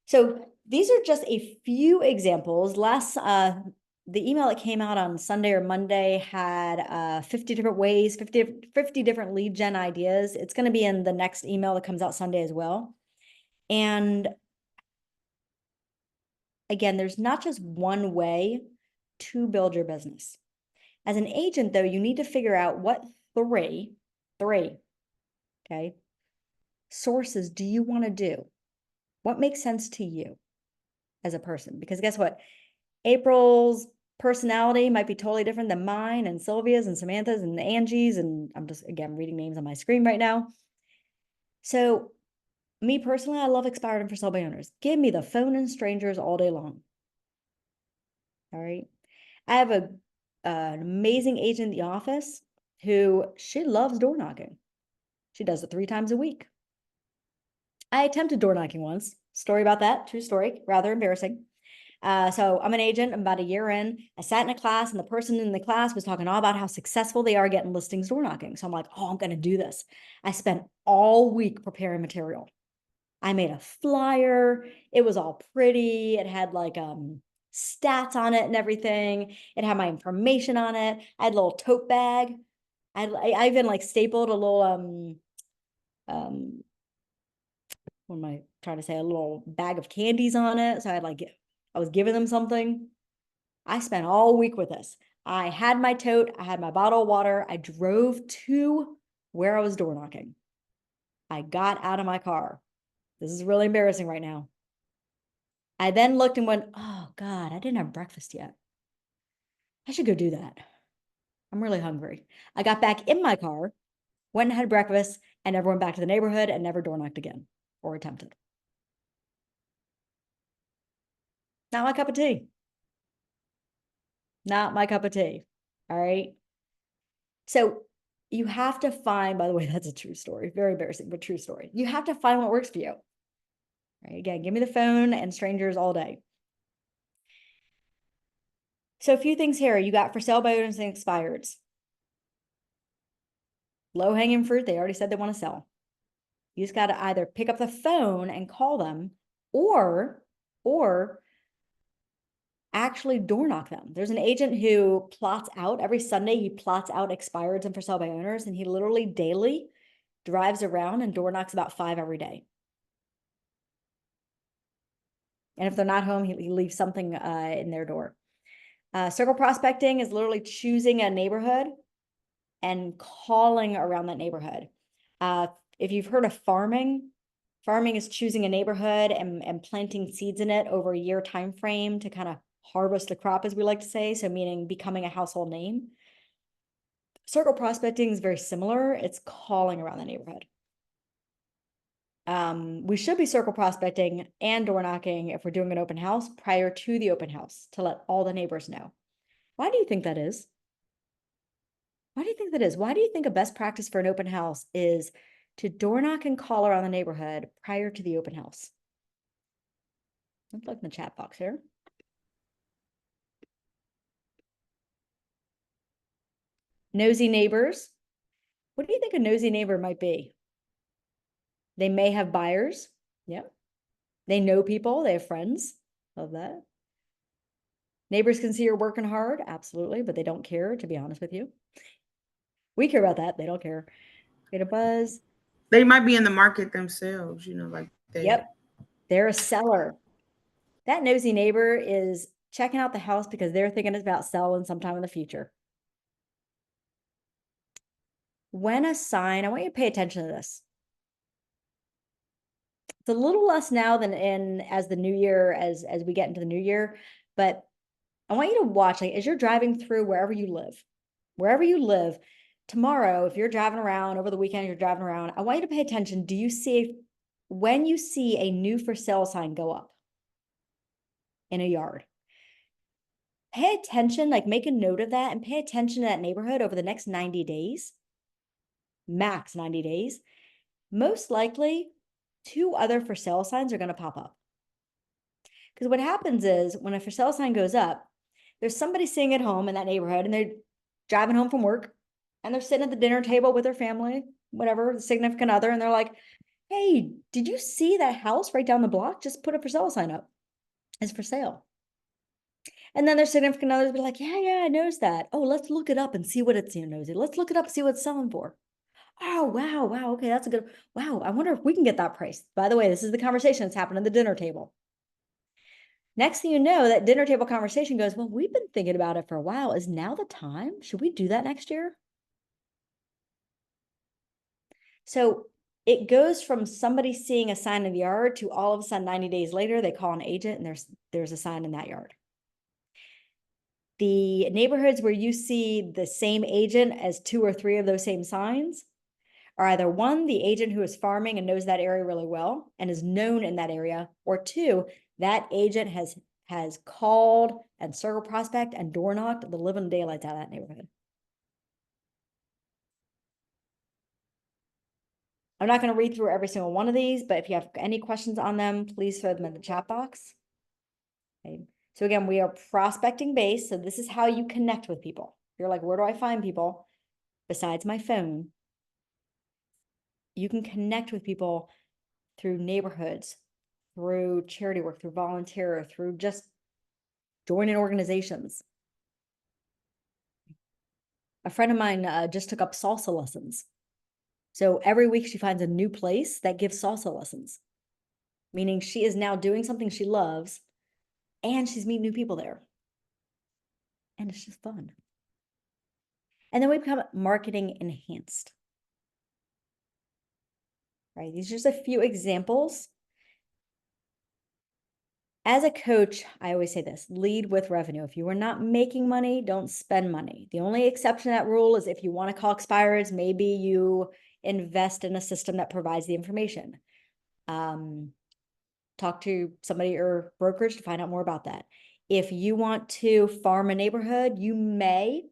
So these are just a few examples. The email that came out on Sunday or Monday had 50 different ways, 50 different lead gen ideas. It's going to be in the next email that comes out Sunday as well. And again, there's not just one way to build your business. As an agent, though, you need to figure out what three, okay, sources do you want to do? What makes sense to you as a person? Because guess what? April's personality might be totally different than mine and Sylvia's and Samantha's and Angie's. And I'm just, again, reading names on my screen right now. So me personally, I love expired and for sale by owners. Give me the phone and strangers all day long. All right. I have an amazing agent in the office who she loves door knocking. She does it 3 times a week. I attempted door knocking once. Story about that. True story. Rather embarrassing. So I'm an agent. I'm about a year in. I sat in a class and the person in the class was talking all about how successful they are getting listings door knocking. So I'm like, oh, I'm going to do this. I spent all week preparing material. I made a flyer. It was all pretty. It had like stats on it and everything. It had my information on it. I had a little tote bag. I even like stapled a little what am I trying to say? A little bag of candies on it. So I was giving them something. I spent all week with this. I had my tote, I had my bottle of water. I drove to where I was door knocking. I got out of my car. This is really embarrassing right now. I then looked and went, oh God, I didn't have breakfast yet. I should go do that. I'm really hungry. I got back in my car, went and had breakfast, and never went back to the neighborhood and never door knocked again or attempted. Not my cup of tea. Not my cup of tea. All right. So you have to find, by the way, that's a true story, very embarrassing, but true story. You have to find what works for you. Right? Again, give me the phone and strangers all day. So a few things here. You got for sale by owners and expireds. Low hanging fruit. They already said they want to sell. You just got to either pick up the phone and call them or actually door knock them. There's an agent who plots out every Sunday, he plots out expireds and for sale by owners, and he literally daily drives around and door knocks about 5 every day. And if they're not home, he leaves something in their door. Circle prospecting is literally choosing a neighborhood and calling around that neighborhood. If you've heard of farming, farming is choosing a neighborhood and planting seeds in it over a year time frame to kind of harvest the crop, as we like to say, so meaning becoming a household name. Circle prospecting is very similar. It's calling around the neighborhood. We should be circle prospecting and door knocking if we're doing an open house prior to the open house to let all the neighbors know. Why do you think that is? Why do you think that is? Why do you think a best practice for an open house is to door knock and call around the neighborhood prior to the open house? Let's look in the chat box here. Nosy neighbors. What do you think a nosy neighbor might be? They may have buyers. Yep. They know people. They have friends. Love that. Neighbors can see you're working hard. Absolutely. But they don't care, to be honest with you. We care about that. They don't care. Get a buzz. They might be in the market themselves, you know, like they. Yep. They're a seller. That nosy neighbor is checking out the house because they're thinking about selling sometime in the future. When a sign, I want you to pay attention to this. It's a little less now than as the new year, as we get into the new year, but I want you to watch, like as you're driving through wherever you live, tomorrow, if you're driving around over the weekend, you're driving around, I want you to pay attention. Do you see, when you see a new for sale sign go up in a yard, pay attention, like make a note of that and pay attention to that neighborhood over the next 90 days, max 90 days. Most likely 2 other for sale signs are going to pop up. Because what happens is when a for sale sign goes up, there's somebody sitting at home in that neighborhood and they're driving home from work and they're sitting at the dinner table with their family, whatever, the significant other, and they're like, hey, did you see that house right down the block? Just put a for sale sign up. It's for sale. And then their significant others be like, yeah, I noticed that. Oh, let's look it up and see what it's, nosy. Let's look it up and see what it's selling for. Oh, wow. Okay, that's a good, wow. I wonder if we can get that price. By the way, this is the conversation that's happened at the dinner table. Next thing you know, that dinner table conversation goes, well, we've been thinking about it for a while. Is now the time? Should we do that next year? So it goes from somebody seeing a sign in the yard to all of a sudden 90 days later, they call an agent and there's a sign in that yard. The neighborhoods where you see the same agent as 2 or 3 of those same signs are either 1, the agent who is farming and knows that area really well and is known in that area, or 2, that agent has called and circle prospect and door knocked the living daylights out of that neighborhood. I'm not going to read through every single one of these, but if you have any questions on them, please throw them in the chat box. Okay. So again, we are prospecting based. So this is how you connect with people. You're like, where do I find people besides my phone? You can connect with people through neighborhoods, through charity work, through volunteer, through just joining organizations. A friend of mine just took up salsa lessons. So every week she finds a new place that gives salsa lessons, meaning she is now doing something she loves and she's meeting new people there. And it's just fun. And then we become marketing enhanced. Right? These are just a few examples. As a coach, I always say this, lead with revenue. If you are not making money, don't spend money. The only exception to that rule is if you want to call expireds, maybe you invest in a system that provides the information. Talk to somebody or brokerage to find out more about that. If you want to farm a neighborhood, you may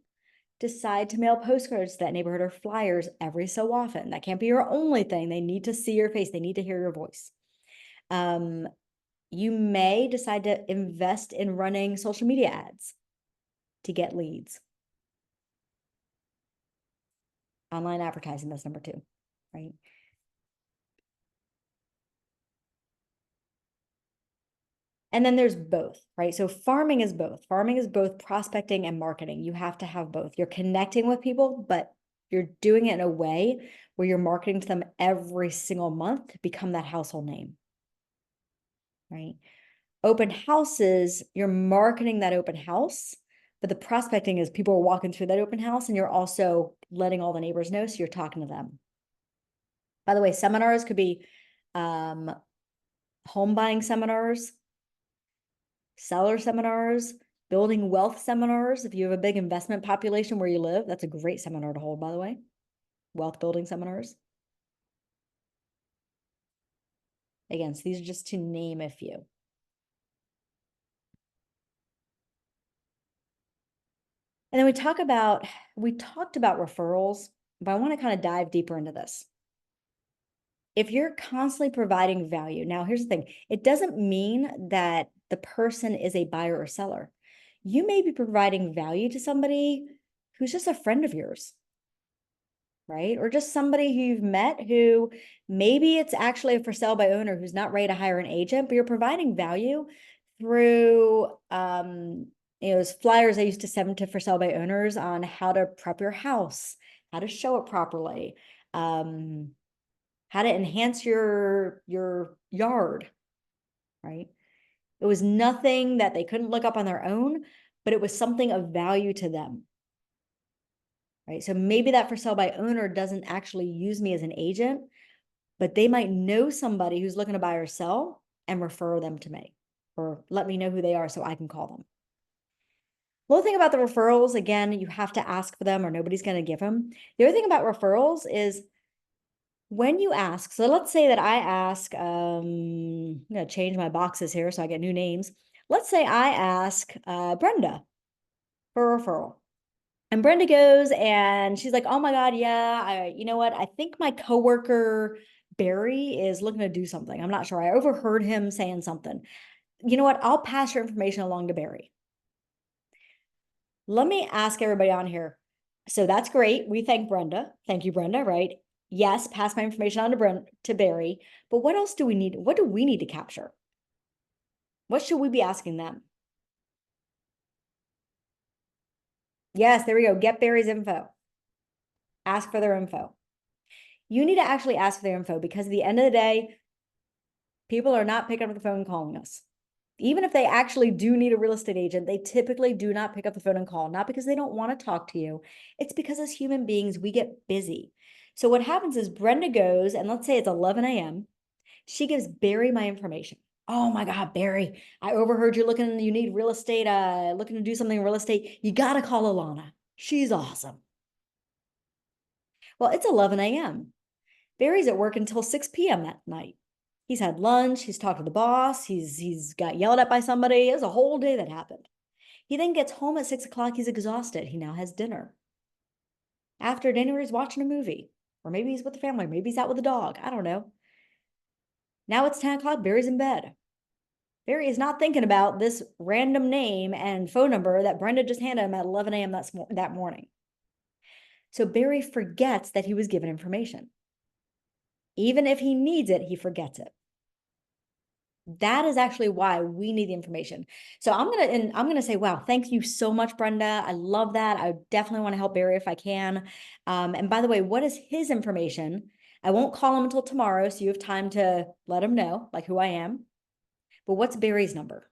decide to mail postcards to that neighborhood or flyers every so often. That can't be your only thing. They need to see your face. They need to hear your voice. You may decide to invest in running social media ads to get leads. Online advertising, that's number 2, right? And then there's both, right? So farming is both. Farming is both prospecting and marketing. You have to have both. You're connecting with people, but you're doing it in a way where you're marketing to them every single month to become that household name, right? Open houses, you're marketing that open house, but the prospecting is people are walking through that open house and you're also letting all the neighbors know, so you're talking to them. By the way, seminars could be home buying seminars, seller seminars, building wealth seminars. If you have a big investment population where you live, that's a great seminar to hold, by the way. Wealth building seminars. Again, so these are just to name a few. And then we talked about referrals, but I want to kind of dive deeper into this. If you're constantly providing value, now here's the thing, it doesn't mean that the person is a buyer or seller. You may be providing value to somebody who's just a friend of yours, right? Or just somebody who you've met who maybe it's actually a for sale by owner who's not ready to hire an agent, but you're providing value through those flyers I used to send to for sale by owners on how to prep your house, how to show it properly, how to enhance your yard, right? It was nothing that they couldn't look up on their own, but it was something of value to them, right? So maybe that for sale by owner doesn't actually use me as an agent, but they might know somebody who's looking to buy or sell and refer them to me or let me know who they are so I can call them. The other thing about the referrals, again, you have to ask for them or nobody's going to give them. The other thing about referrals is when you ask, so let's say that I ask, I'm going to change my boxes here so I get new names. Let's say I ask Brenda for a referral. And Brenda goes and she's like, oh my God, yeah, you know what? I think my coworker Barry is looking to do something. I'm not sure. I overheard him saying something. You know what? I'll pass your information along to Barry. Let me ask everybody on here. So that's great. We thank Brenda. Thank you, Brenda, right? Yes, pass my information on to Barry. But what else do we need? What do we need to capture? What should we be asking them? Yes, there we go. Get Barry's info. Ask for their info. You need to actually ask for their info because at the end of the day, people are not picking up the phone and calling us. Even if they actually do need a real estate agent, they typically do not pick up the phone and call, not because they don't want to talk to you. It's because as human beings, we get busy. So what happens is Brenda goes, and let's say it's 11 a.m. She gives Barry my information. Oh my God, Barry, I overheard you need real estate, looking to do something in real estate. You got to call Alana. She's awesome. Well, it's 11 a.m. Barry's at work until 6 p.m. that night. He's had lunch, he's talked to the boss, he's got yelled at by somebody. It was a whole day that happened. He then gets home at 6 o'clock, he's exhausted. He now has dinner. After dinner, he's watching a movie, or maybe he's with the family, maybe he's out with the dog. I don't know. Now it's 10 o'clock, Barry's in bed. Barry is not thinking about this random name and phone number that Brenda just handed him at 11 a.m. that morning. So Barry forgets that he was given information. Even if he needs it, he forgets it. That is actually why we need the information. So I'm gonna say, wow, thank you so much, Brenda. I love that. I definitely want to help Barry if I can. And by the way, what is his information? I won't call him until tomorrow, so you have time to let him know, like who I am. But what's Barry's number?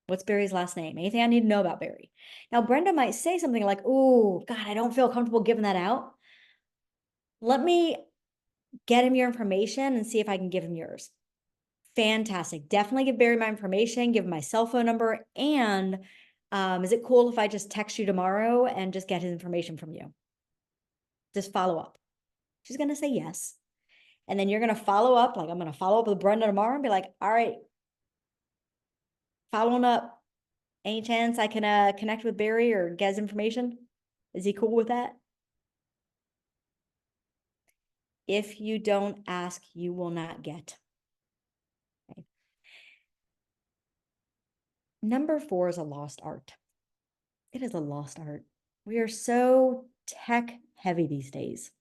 What's Barry's last name? Anything I need to know about Barry? Now, Brenda might say something like, oh, God, I don't feel comfortable giving that out. Let me get him your information and see if I can give him yours. Fantastic. Definitely give Barry my information, give him my cell phone number. And is it cool if I just text you tomorrow and just get his information from you? Just follow up. She's going to say yes. And then you're going to follow up. Like I'm going to follow up with Brenda tomorrow and be like, all right, following up. Any chance I can connect with Barry or get his information? Is he cool with that? If you don't ask, you will not get. Okay. Number 4 is a lost art. It is a lost art. We are so tech heavy these days.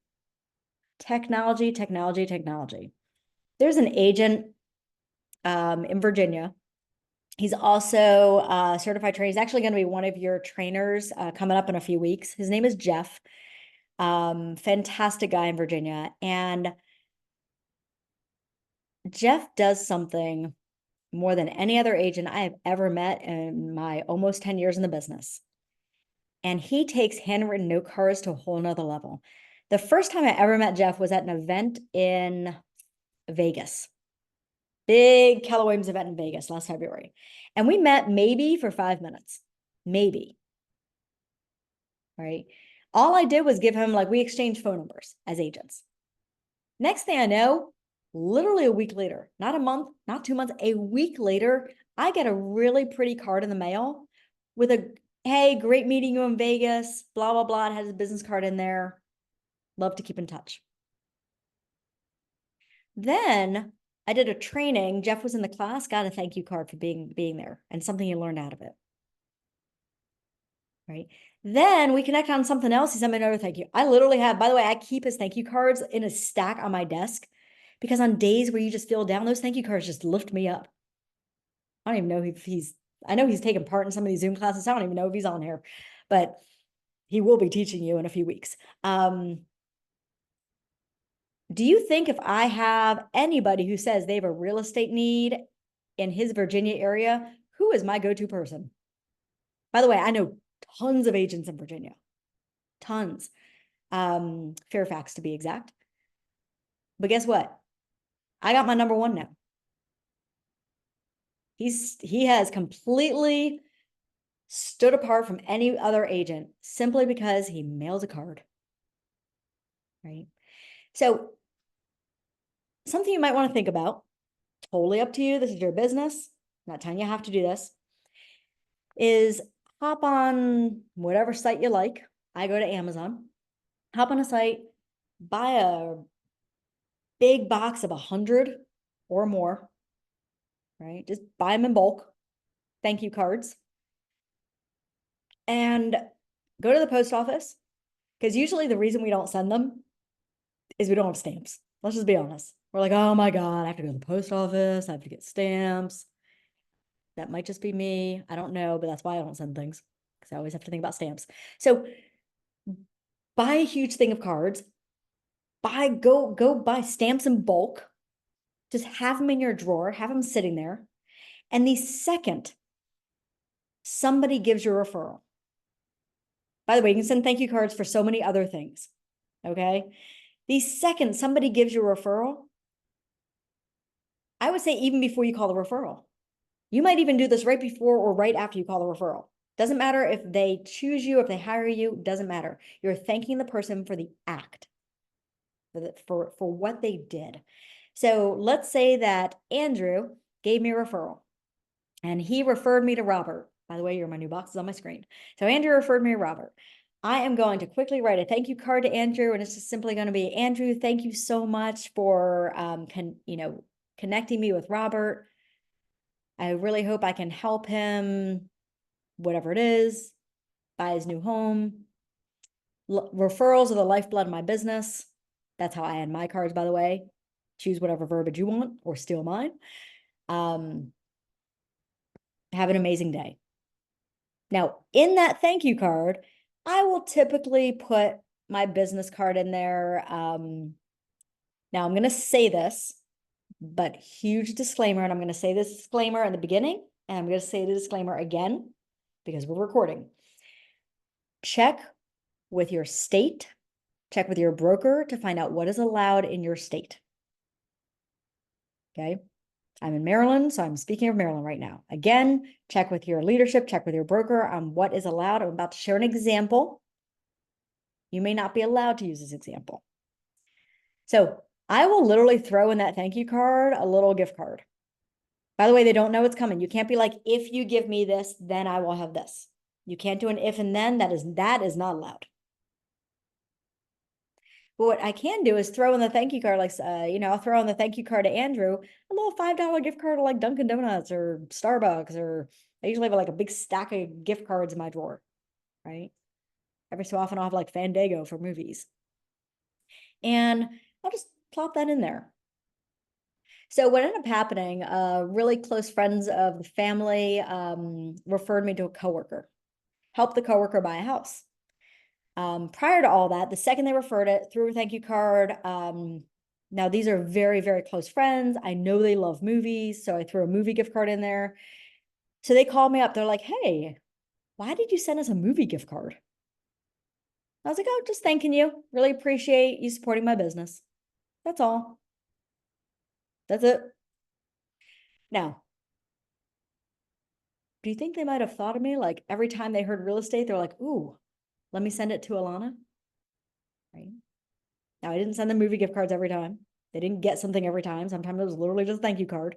Technology, technology, technology. There's an agent in Virginia. He's also a certified trainer. He's actually going to be one of your trainers coming up in a few weeks. His name is Jeff. Fantastic guy in Virginia. And Jeff does something more than any other agent I have ever met in my almost 10 years in the business. And he takes handwritten note cards to a whole nother level. The first time I ever met Jeff was at an event in Vegas. Big Keller Williams event in Vegas last February. And we met maybe for 5 minutes. Maybe. Right? All I did was give him, like, we exchanged phone numbers as agents. Next thing I know, literally a week later, not a month, not 2 months, a week later, I get a really pretty card in the mail with a, hey, great meeting you in Vegas, blah, blah, blah. It has a business card in there. Love to keep in touch. Then I did a training. Jeff was in the class, got a thank you card for being there and something he learned out of it. Right. Then we connect on something else. He sent me another thank you. I literally have, by the way, I keep his thank you cards in a stack on my desk because on days where you just feel down, those thank you cards just lift me up. I don't even know if I know he's taking part in some of these Zoom classes. I don't even know if he's on here, but he will be teaching you in a few weeks. Do you think if I have anybody who says they have a real estate need in his Virginia area, who is my go-to person? By the way, I know tons of agents in Virginia, tons. Fairfax to be exact. But guess what? I got my number 1 now. He has completely stood apart from any other agent simply because he mails a card. Right? So something you might want to think about, totally up to you. This is your business. I'm not telling you have to do this. Is hop on whatever site you like. I go to Amazon, hop on a site, buy a big box of 100 or more, right? Just buy them in bulk, thank you cards, and go to the post office. Because usually the reason we don't send them is we don't have stamps. Let's just be honest. We're like, oh my God, I have to go to the post office. I have to get stamps. That might just be me. I don't know, but that's why I don't send things, because I always have to think about stamps. So buy a huge thing of cards. Go buy stamps in bulk. Just have them in your drawer, have them sitting there. And the second somebody gives you a referral, by the way, you can send thank you cards for so many other things. Okay. The second somebody gives you a referral, I would say even before you call the referral. You might even do this right before or right after you call the referral. Doesn't matter if they choose you, if they hire you, doesn't matter. You're thanking the person for the act, for what they did. So let's say that Andrew gave me a referral and he referred me to Robert. By the way, your my new box is on my screen. So Andrew referred me to Robert. I am going to quickly write a thank you card to Andrew, and it's just simply going to be, Andrew, thank you so much for connecting me with Robert. I really hope I can help him, whatever it is, buy his new home. Referrals are the lifeblood of my business. That's how I add my cards, by the way. Choose whatever verbiage you want or steal mine. Have an amazing day. Now, in that thank you card, I will typically put my business card in there. Now, I'm going to say this, but huge disclaimer, and I'm going to say this disclaimer in the beginning, and I'm going to say the disclaimer again because we're recording. Check with your state, check with your broker to find out what is allowed in your state. Okay. I'm in Maryland, so I'm speaking of Maryland right now. Again, check with your leadership, check with your broker on what is allowed. I'm about to share an example. You may not be allowed to use this example. So I will literally throw in that thank you card a little gift card. By the way, they don't know it's coming. You can't be like, if you give me this, then I will have this. You can't do an if and then. That is not allowed. But what I can do is throw in the thank you card, like, I'll throw in the thank you card to Andrew, a little $5 gift card to like Dunkin' Donuts or Starbucks, or I usually have like a big stack of gift cards in my drawer, right? Every so often I'll have like Fandango for movies. And I'll just plop that in there. So what ended up happening, really close friends of the family referred me to a coworker, helped the coworker buy a house. Prior to all that, the second they referred it through a thank you card, now these are very, very close friends. I know they love movies, so I threw a movie gift card in there. So they called me up. They're like, hey, why did you send us a movie gift card? I was like, oh, just thanking you. Really appreciate you supporting my business. That's all. That's it. Now, do you think they might have thought of me like every time they heard real estate, they're like, ooh, let me send it to Alana? Right? Now, I didn't send them movie gift cards every time. They didn't get something every time. Sometimes it was literally just a thank you card.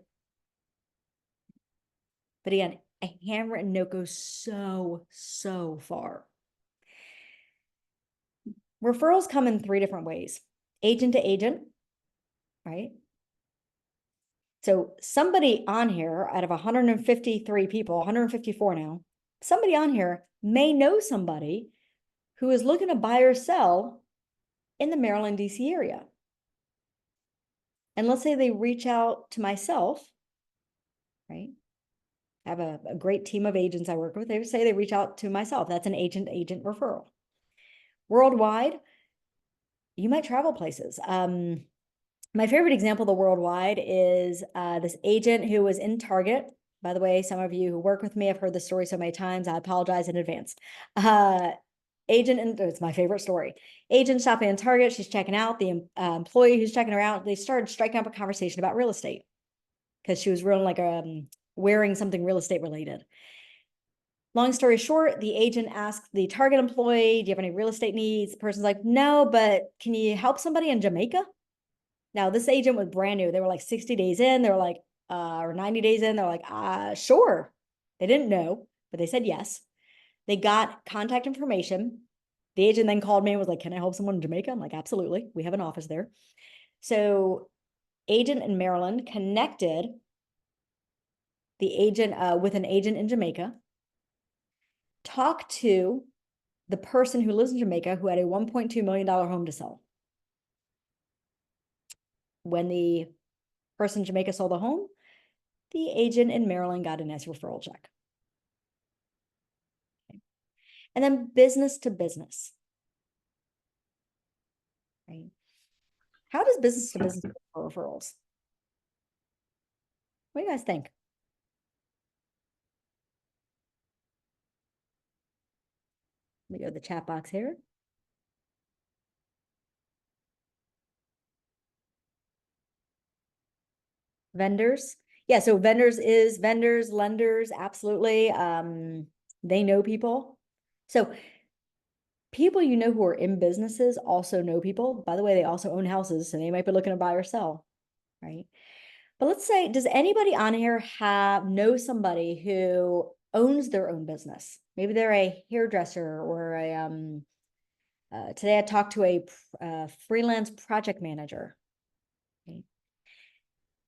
But again, a handwritten note goes so far. Referrals come in 3 different ways. Agent to agent, right? So somebody on here out of 153 people, 154 now, somebody on here may know somebody who is looking to buy or sell in the Maryland, DC area. And let's say they reach out to myself, right? I have a great team of agents I work with. They say they reach out to myself. That's an agent-to-agent referral. Worldwide, you might travel places. My favorite example of the worldwide is this agent who was in Target. By the way, some of you who work with me have heard this story so many times. I apologize in advance. It's my favorite story. Agent shopping in Target. She's checking out. The employee who's checking her out, they started striking up a conversation about real estate because she was wearing something real estate related. Long story short, the agent asked the Target employee, do you have any real estate needs? The person's like, no, but can you help somebody in Jamaica? Now, this agent was brand new. They were like 60 days in. They were like, or 90 days in. They're like, sure. They didn't know, but they said yes. They got contact information. The agent then called me and was like, can I help someone in Jamaica? I'm like, absolutely. We have an office there. So agent in Maryland connected the agent with an agent in Jamaica, talked to the person who lives in Jamaica who had a $1.2 million home to sell. When the person in Jamaica sold the home, the agent in Maryland got a nice referral check. Okay. And then business to business. Right? How does business to business work for referrals? What do you guys think? Let me go to the chat box here. Vendors. Yeah, so vendors, lenders, absolutely. They know people. So people you know who are in businesses also know people. By the way, they also own houses, so they might be looking to buy or sell, right? But let's say, does anybody on here know somebody who owns their own business? Maybe they're a hairdresser or a today I talked to a freelance project manager. Okay.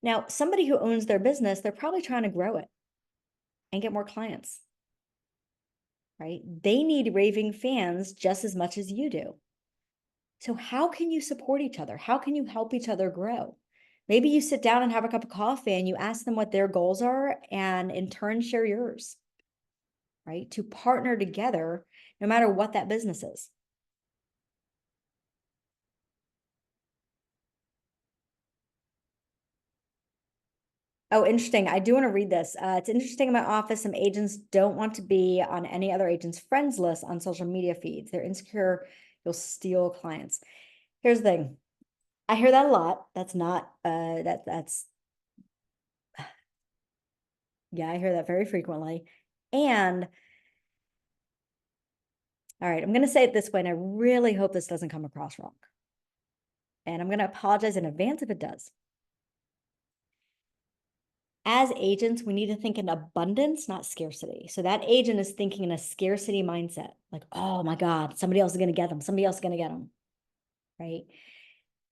Now, somebody who owns their business, they're probably trying to grow it and get more clients, right? They need raving fans just as much as you do. So how can you support each other? How can you help each other grow? Maybe you sit down and have a cup of coffee and you ask them what their goals are and in turn share yours, right? To partner together, no matter what that business is. Oh, interesting. I do want to read this. It's interesting in my office, some agents don't want to be on any other agent's friends list on social media feeds. They're insecure, you'll steal clients. Here's the thing. I hear that a lot. That's not, that's, yeah, I hear that very frequently. And, all right, I'm going to say it this way, and I really hope this doesn't come across wrong. And I'm going to apologize in advance if it does. As agents, we need to think in abundance, not scarcity. So that agent is thinking in a scarcity mindset, like, oh my God, somebody else is going to get them. Somebody else is going to get them, right?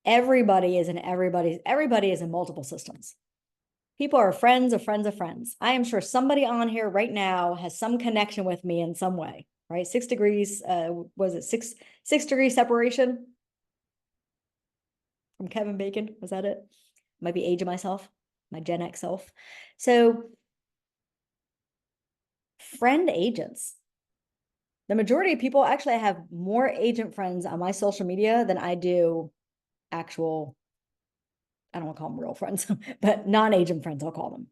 Everybody is in multiple systems. People are friends of friends of friends. I am sure somebody on here right now has some connection with me in some way, right? 6 degrees, was it six degrees separation from Kevin Bacon? Was that it? Might be aging myself, my Gen X self. So friend agents. The majority of people, actually, I have more agent friends on my social media than I do actual, I don't want to call them real friends, but non-agent friends, I'll call them,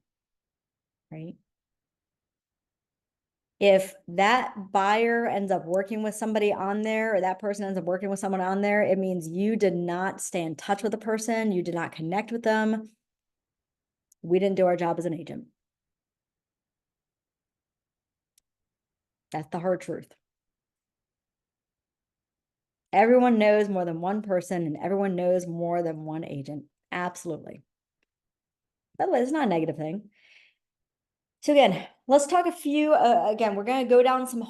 right? If that buyer ends up working with somebody on there, or that person ends up working with someone on there, it means you did not stay in touch with the person, you did not connect with them. We didn't do our job as an agent. That's the hard truth. Everyone knows more than one person, and everyone knows more than one agent. Absolutely. By the way, it's not a negative thing. So again, let's talk a few, again, we're going to go down some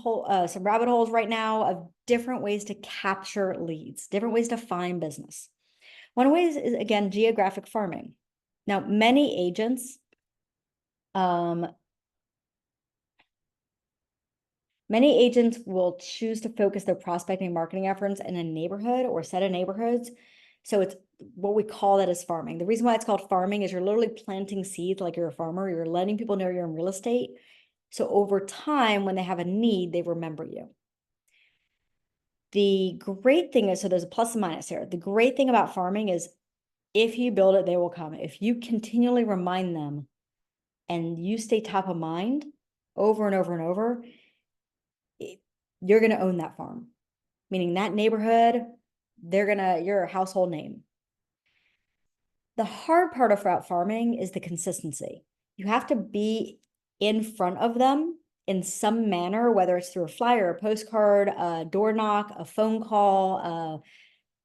rabbit holes right now of different ways to capture leads, different ways to find business. One way is, again, geographic farming. Now, many agents, will choose to focus their prospecting and marketing efforts in a neighborhood or set of neighborhoods. So it's what we call that as farming. The reason why it's called farming is you're literally planting seeds like you're a farmer. You're letting people know you're in real estate. So over time, when they have a need, they remember you. The great thing is, so there's a plus and minus here. The great thing about farming is if you build it, they will come. If you continually remind them and you stay top of mind over and over and over, you're going to own that farm, meaning that neighborhood, you're a household name. The hard part about farming is the consistency. You have to be in front of them in some manner, whether it's through a flyer, a postcard, a door knock, a phone call,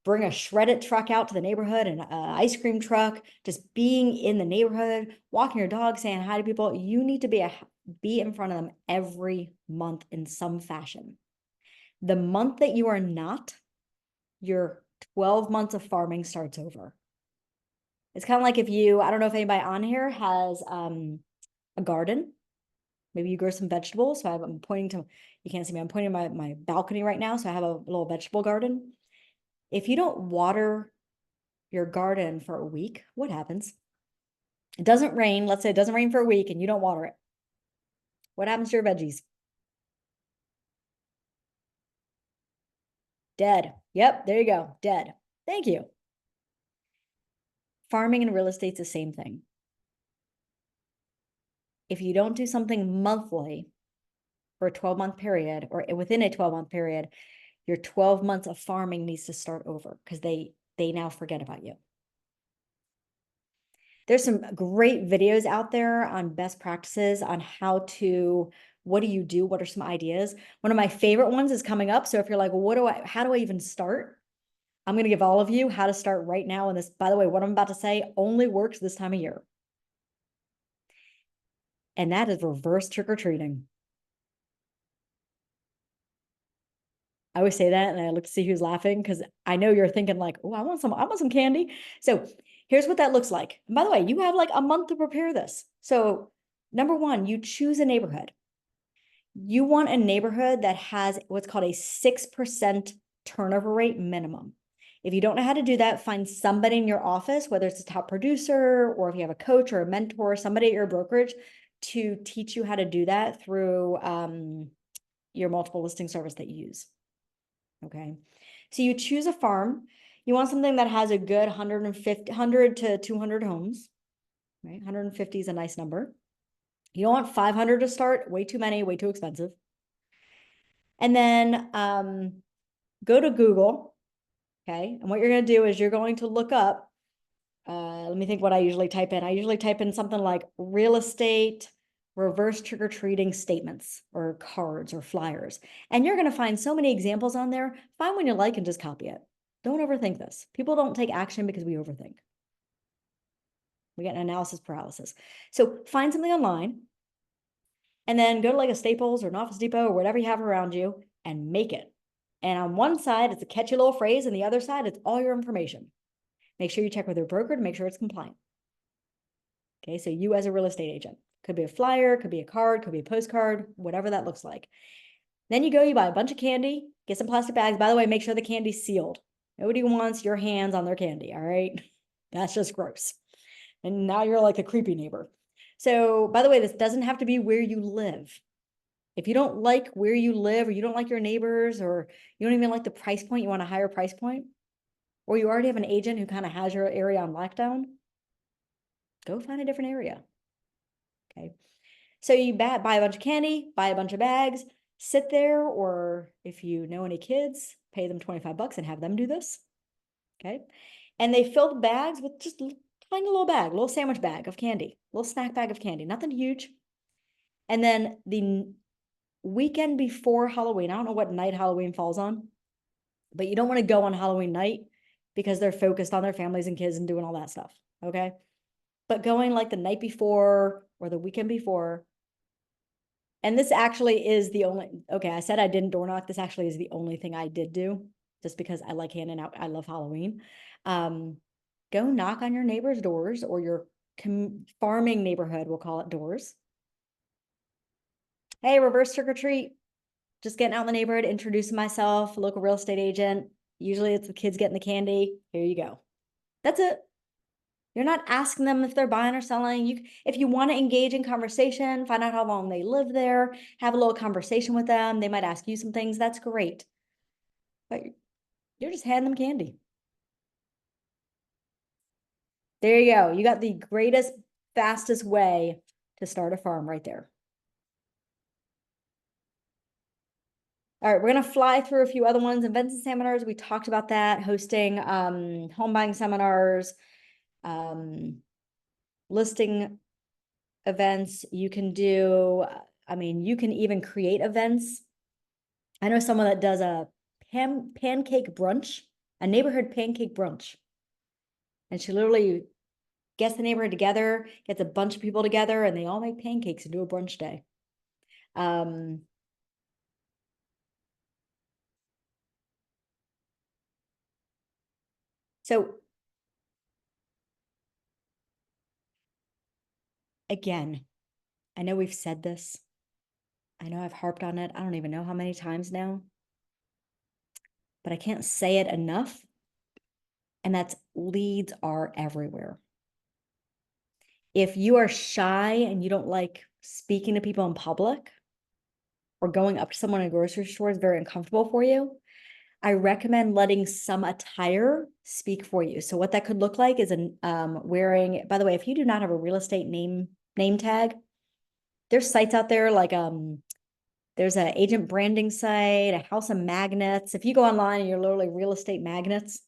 bring a shredded truck out to the neighborhood, an ice cream truck, just being in the neighborhood, walking your dog, saying hi to people. You need to be in front of them every month in some fashion. The month that you are not, your 12 months of farming starts over. It's kind of like if you, I don't know if anybody on here has a garden. Maybe you grow some vegetables. So I'm pointing to, you can't see me, I'm pointing to my balcony right now. So I have a little vegetable garden. If you don't water your garden for a week, what happens? It doesn't rain. Let's say it doesn't rain for a week and you don't water it. What happens to your veggies? Dead. Yep, there you go. Dead. Thank you. Farming and real estate's the same thing. If you don't do something monthly for a 12-month period or within a 12-month period, your 12 months of farming needs to start over because they now forget about you. There's some great videos out there on best practices on how to, what do you do? What are some ideas? One of my favorite ones is coming up. So if you're like, well, how do I even start? I'm going to give all of you how to start right now. And this, by the way, what I'm about to say only works this time of year. And that is reverse trick-or-treating. I always say that and I look to see who's laughing because I know you're thinking like, oh, I want some candy. So here's what that looks like. And by the way, you have like a month to prepare this. So number one, you choose a neighborhood. You want a neighborhood that has what's called a 6% turnover rate minimum. If you don't know how to do that, find somebody in your office, whether it's a top producer or if you have a coach or a mentor, somebody at your brokerage to teach you how to do that through your multiple listing service that you use. Okay. So you choose a farm. You want something that has a good 100 to 200 homes, right? 150 is a nice number. You don't want 500 to start, way too many, way too expensive. And then go to Google, okay? And what you're going to do is you're going to look up, let me think what I usually type in. I usually type in something like real estate reverse trick-or-treating statements or cards or flyers. And you're going to find so many examples on there. Find one you like and just copy it. Don't overthink this. People don't take action because we overthink. We get an analysis paralysis. So find something online and then go to like a Staples or an Office Depot or whatever you have around you and make it. And on one side, it's a catchy little phrase, and the other side, it's all your information. Make sure you check with your broker to make sure it's compliant. Okay, so you as a real estate agent. Could be a flyer, could be a card, could be a postcard, whatever that looks like. Then you go, you buy a bunch of candy, get some plastic bags. By the way, make sure the candy's sealed. Nobody wants your hands on their candy, all right? That's just gross. And now you're like a creepy neighbor. So, by the way, this doesn't have to be where you live. If you don't like where you live, or you don't like your neighbors, or you don't even like the price point, you want a higher price point, or you already have an agent who kind of has your area on lockdown, go find a different area. Okay. So you buy a bunch of candy, buy a bunch of bags, sit there, or if you know any kids, pay them 25 bucks and have them do this. Okay. And they fill the bags with just a tiny little bag, little sandwich bag of candy, little snack bag of candy, nothing huge. And then the weekend before Halloween, I don't know what night Halloween falls on, but you don't want to go on Halloween night because they're focused on their families and kids and doing all that stuff. Okay. But going like the night before or the weekend before, and this actually is the only, okay, I said I didn't door knock. This actually is the only thing I did do just because I like handing out, I love Halloween. Go knock on your neighbor's doors or your farming neighborhood, we'll call it doors. Hey, reverse trick or treat. Just getting out in the neighborhood, introducing myself, local real estate agent. Usually it's the kids getting the candy. Here you go. That's it. You're not asking them if they're buying or selling. If you want to engage in conversation, find out how long they live there, have a little conversation with them. They might ask you some things. That's great. But you're just handing them candy. There you go. You got the greatest, fastest way to start a farm right there. All right, we're going to fly through a few other ones. Events and seminars, we talked about that. Hosting home buying seminars, listing events. You can do, I mean, you can even create events. I know someone that does a pancake brunch, a neighborhood pancake brunch. And she literally gets the neighborhood together, gets a bunch of people together, and they all make pancakes and do a brunch day. So again, I know we've said this. I know I've harped on it. I don't even know how many times now, but I can't say it enough. And that's leads are everywhere. If you are shy and you don't like speaking to people in public or going up to someone in a grocery store is very uncomfortable for you, I recommend letting some attire speak for you. So what that could look like is wearing, by the way, if you do not have a real estate name tag, there's sites out there like there's an agent branding site, a house of magnets. If you go online and you're literally real estate magnets,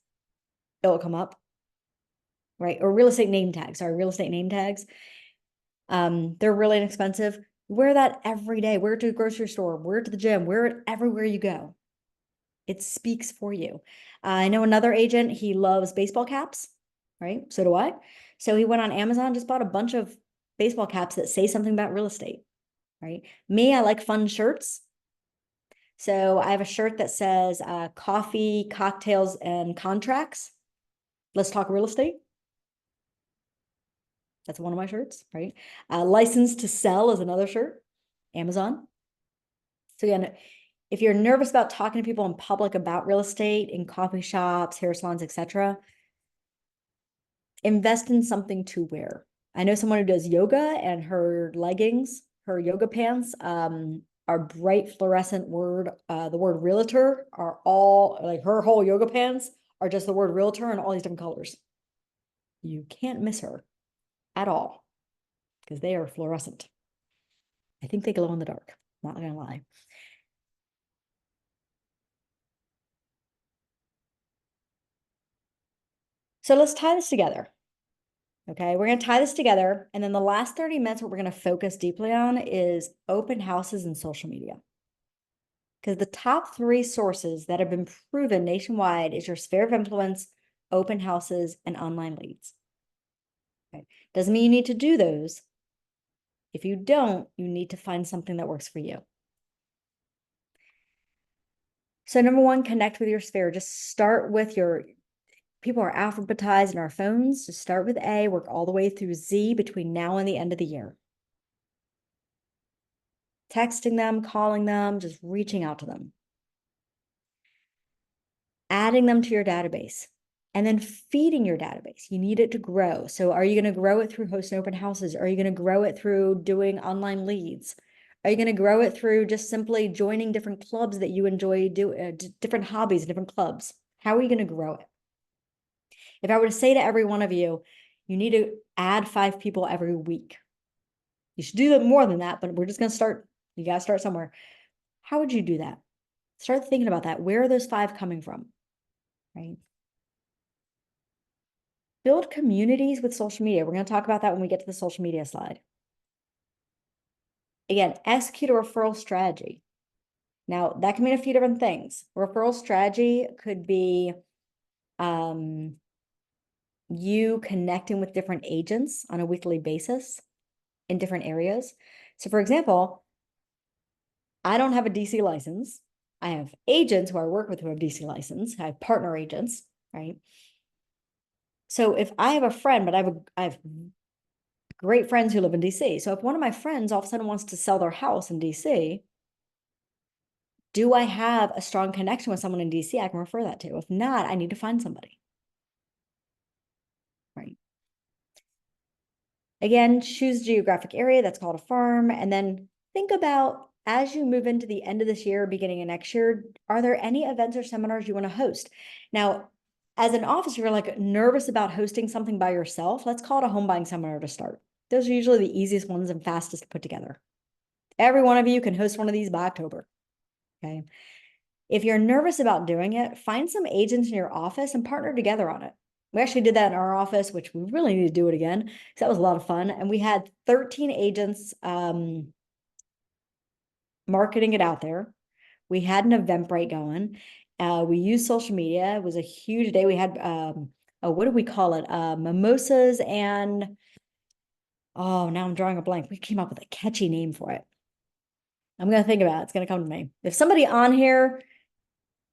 it'll come up, right? Or real estate name tags, sorry, real estate name tags. They're really inexpensive. Wear that every day. Wear it to the grocery store, wear it to the gym, wear it everywhere you go. It speaks for you. I know another agent, he loves baseball caps, right? So do I. So he went on Amazon, just bought a bunch of baseball caps that say something about real estate, right? Me, I like fun shirts. So I have a shirt that says coffee, cocktails, and contracts. Let's talk real estate. That's one of my shirts, right? License to sell is another shirt, Amazon. So again, if you're nervous about talking to people in public about real estate in coffee shops, hair salons, etc., invest in something to wear. I know someone who does yoga and her leggings, her yoga pants, are bright fluorescent the word realtor are all like her whole yoga pants are just the word realtor in all these different colors. You can't miss her at all because they are fluorescent. I think they glow in the dark, not gonna lie. So let's tie this together. Okay, we're going to tie this together. And then the last 30 minutes, what we're going to focus deeply on is open houses and social media. Because the top 3 sources that have been proven nationwide is your sphere of influence, open houses, and online leads. Okay. Doesn't mean you need to do those. If you don't, you need to find something that works for you. So number 1, connect with your sphere. Just start with your, people are alphabetized in our phones. Just start with A, work all the way through Z between now and the end of the year. Texting them, calling them, just reaching out to them. Adding them to your database, and then feeding your database. You need it to grow. So are you going to grow it through hosting open houses? Are you going to grow it through doing online leads? Are you going to grow it through just simply joining different clubs that you enjoy, different hobbies, different clubs? How are you going to grow it? If I were to say to every one of you, you need to add 5 people every week. You should do more than that, but we're just going to start. You got to start somewhere. How would you do that? Start thinking about that. Where are those 5 coming from? Right? Build communities with social media. We're going to talk about that when we get to the social media slide. Again, execute a referral strategy. Now, that can mean a few different things. Referral strategy could be you connecting with different agents on a weekly basis in different areas. So for example, I don't have a DC license. I have agents who I work with who have DC license. I have partner agents, right? So if I have a friend, but I have great friends who live in DC. So if one of my friends all of a sudden wants to sell their house in DC, do I have a strong connection with someone in DC I can refer that to? If not, I need to find somebody. Right. Again, choose geographic area that's called a firm. And then think about as you move into the end of this year, beginning of next year, are there any events or seminars you want to host? Now, as an officer, you're like nervous about hosting something by yourself. Let's call it a home buying seminar to start. Those are usually the easiest ones and fastest to put together. Every one of you can host one of these by October. Okay. If you're nervous about doing it, find some agents in your office and partner together on it. We actually did that in our office, which we really need to do it again because that was a lot of fun. And we had 13 agents marketing it out there. We had an Eventbrite going. We used social media. It was a huge day. We had, what do we call it? Mimosas and, oh, now I'm drawing a blank. We came up with a catchy name for it. I'm going to think about it. It's going to come to me. If somebody on here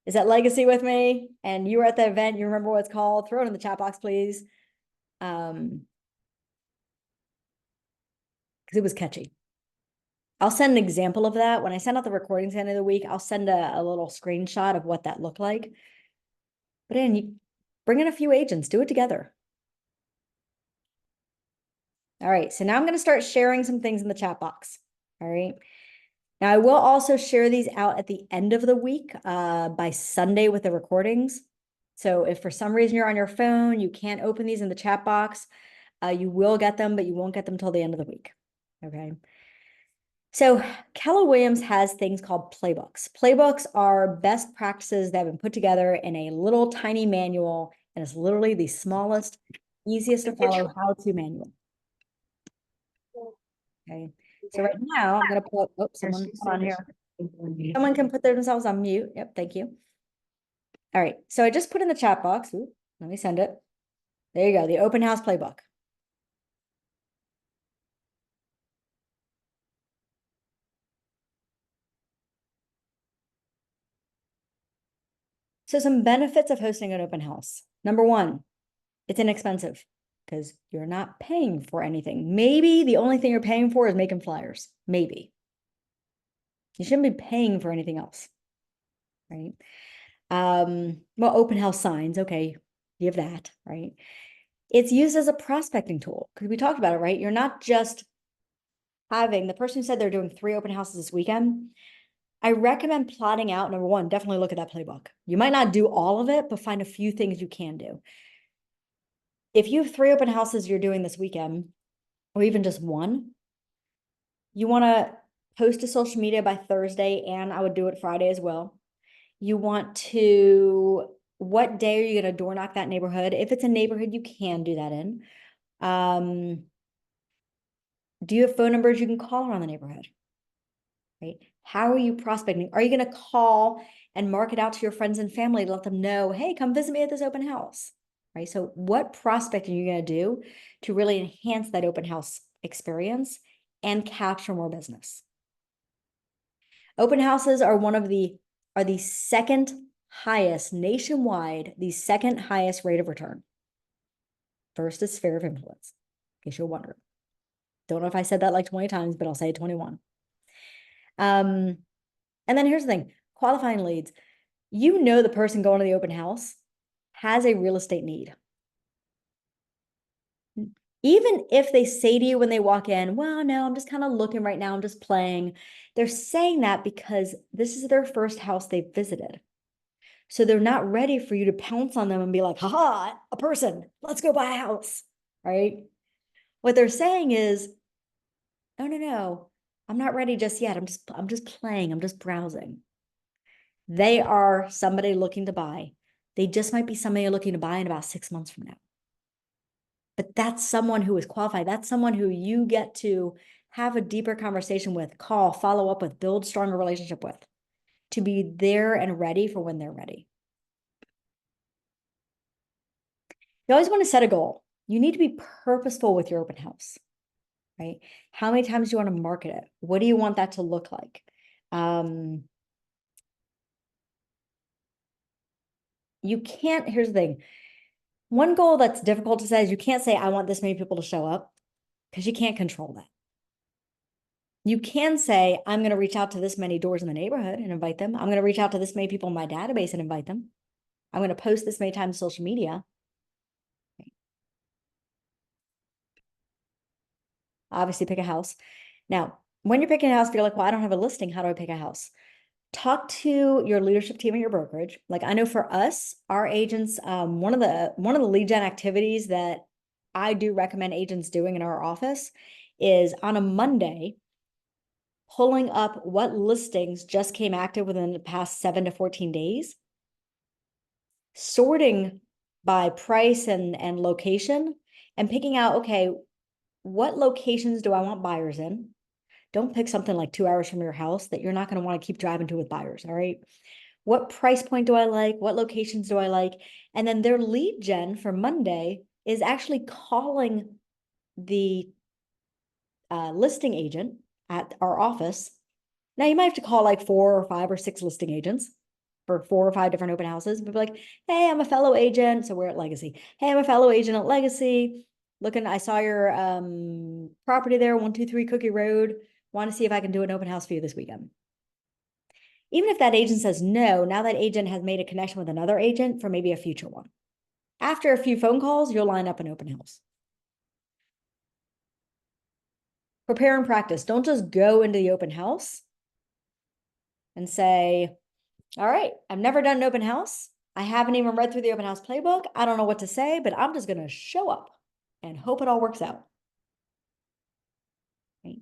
is at Legacy with me and you were at the event, you remember what it's called, throw it in the chat box, please. because it was catchy. I'll send an example of that. When I send out the recordings at the end of the week, I'll send a little screenshot of what that looked like. But then you bring in a few agents, do it together. All right, so now I'm going to start sharing some things in the chat box. All right. Now I will also share these out at the end of the week by Sunday with the recordings. So if for some reason you're on your phone, you can't open these in the chat box, you will get them, but you won't get them till the end of the week. Okay. So Keller Williams has things called playbooks. Playbooks are best practices that have been put together in a little tiny manual, and it's literally the smallest, easiest to follow how-to manual. Okay. So right now I'm going to put, someone on here. Someone can put themselves on mute. Yep. Thank you. All right. So I just put in the chat box. Ooh, let me send it. There you go. The open house playbook. So some benefits of hosting an open house. Number one, it's inexpensive because you're not paying for anything. Maybe the only thing you're paying for is making flyers. Maybe. You shouldn't be paying for anything else. Right. Well, open house signs. Okay. You have that, right? It's used as a prospecting tool because we talked about it, right? You're not just having the person who said they're doing 3 open houses this weekend. I recommend plotting out. Number one, definitely look at that playbook. You might not do all of it, but find a few things you can do. If you have 3 open houses you're doing this weekend, or even just one, you want to post to social media by Thursday, and I would do it Friday as well. You want to, what day are you going to door knock that neighborhood? If it's a neighborhood you can do that in. Do you have phone numbers you can call around the neighborhood? Right? How are you prospecting? Are you going to call and mark it out to your friends and family to let them know, hey, come visit me at this open house? Right? So what prospecting are you going to do to really enhance that open house experience and capture more business? Open houses are the second highest nationwide, the second highest rate of return. First is sphere of influence, in case you're wondering. Don't know if I said that like 20 times, but I'll say it 21. And then here's the thing, qualifying leads. You know the person going to the open house has a real estate need. Even if they say to you when they walk in, well, no, I'm just kind of looking right now, I'm just playing. They're saying that because this is their first house they've visited. So they're not ready for you to pounce on them and be like, haha, a person, let's go buy a house, right? What they're saying is, no, I'm not ready just yet. I'm just playing, I'm just browsing. They are somebody looking to buy. They just might be somebody looking to buy in about 6 months from now. But that's someone who is qualified. That's someone who you get to have a deeper conversation with, call, follow up with, build stronger relationship with, to be there and ready for when they're ready. You always want to set a goal. You need to be purposeful with your open house, right? How many times do you want to market it? What do you want that to look like? You can't, here's the thing. One goal that's difficult to say is you can't say, I want this many people to show up, because you can't control that. You can say, I'm going to reach out to this many doors in the neighborhood and invite them. I'm going to reach out to this many people in my database and invite them. I'm going to post this many times on social media. Obviously, pick a house. Now, when you're picking a house, if you're like, well, I don't have a listing, how do I pick a house? Talk to your leadership team at your brokerage. Like I know for us, our agents, one of the lead gen activities that I do recommend agents doing in our office is on a Monday, pulling up what listings just came active within the past 7 to 14 days, sorting by price and location, and picking out, okay, what locations do I want buyers in? Don't pick something like 2 hours from your house that you're not going to want to keep driving to with buyers. All right. What price point do I like? What locations do I like? And then their lead gen for Monday is actually calling the listing agent at our office. Now you might have to call like 4 or 5 or 6 listing agents for 4 or 5 different open houses, but be like, hey, I'm a fellow agent. So we're at Legacy. Hey, I'm a fellow agent at Legacy. looking, I saw your property there, 123 Cookie Road. Want to see if I can do an open house for you this weekend. Even if that agent says no, now that agent has made a connection with another agent for maybe a future one. After a few phone calls, you'll line up an open house. Prepare and practice. Don't just go into the open house and say, all right, I've never done an open house. I haven't even read through the open house playbook. I don't know what to say, but I'm just going to show up and hope it all works out. Right?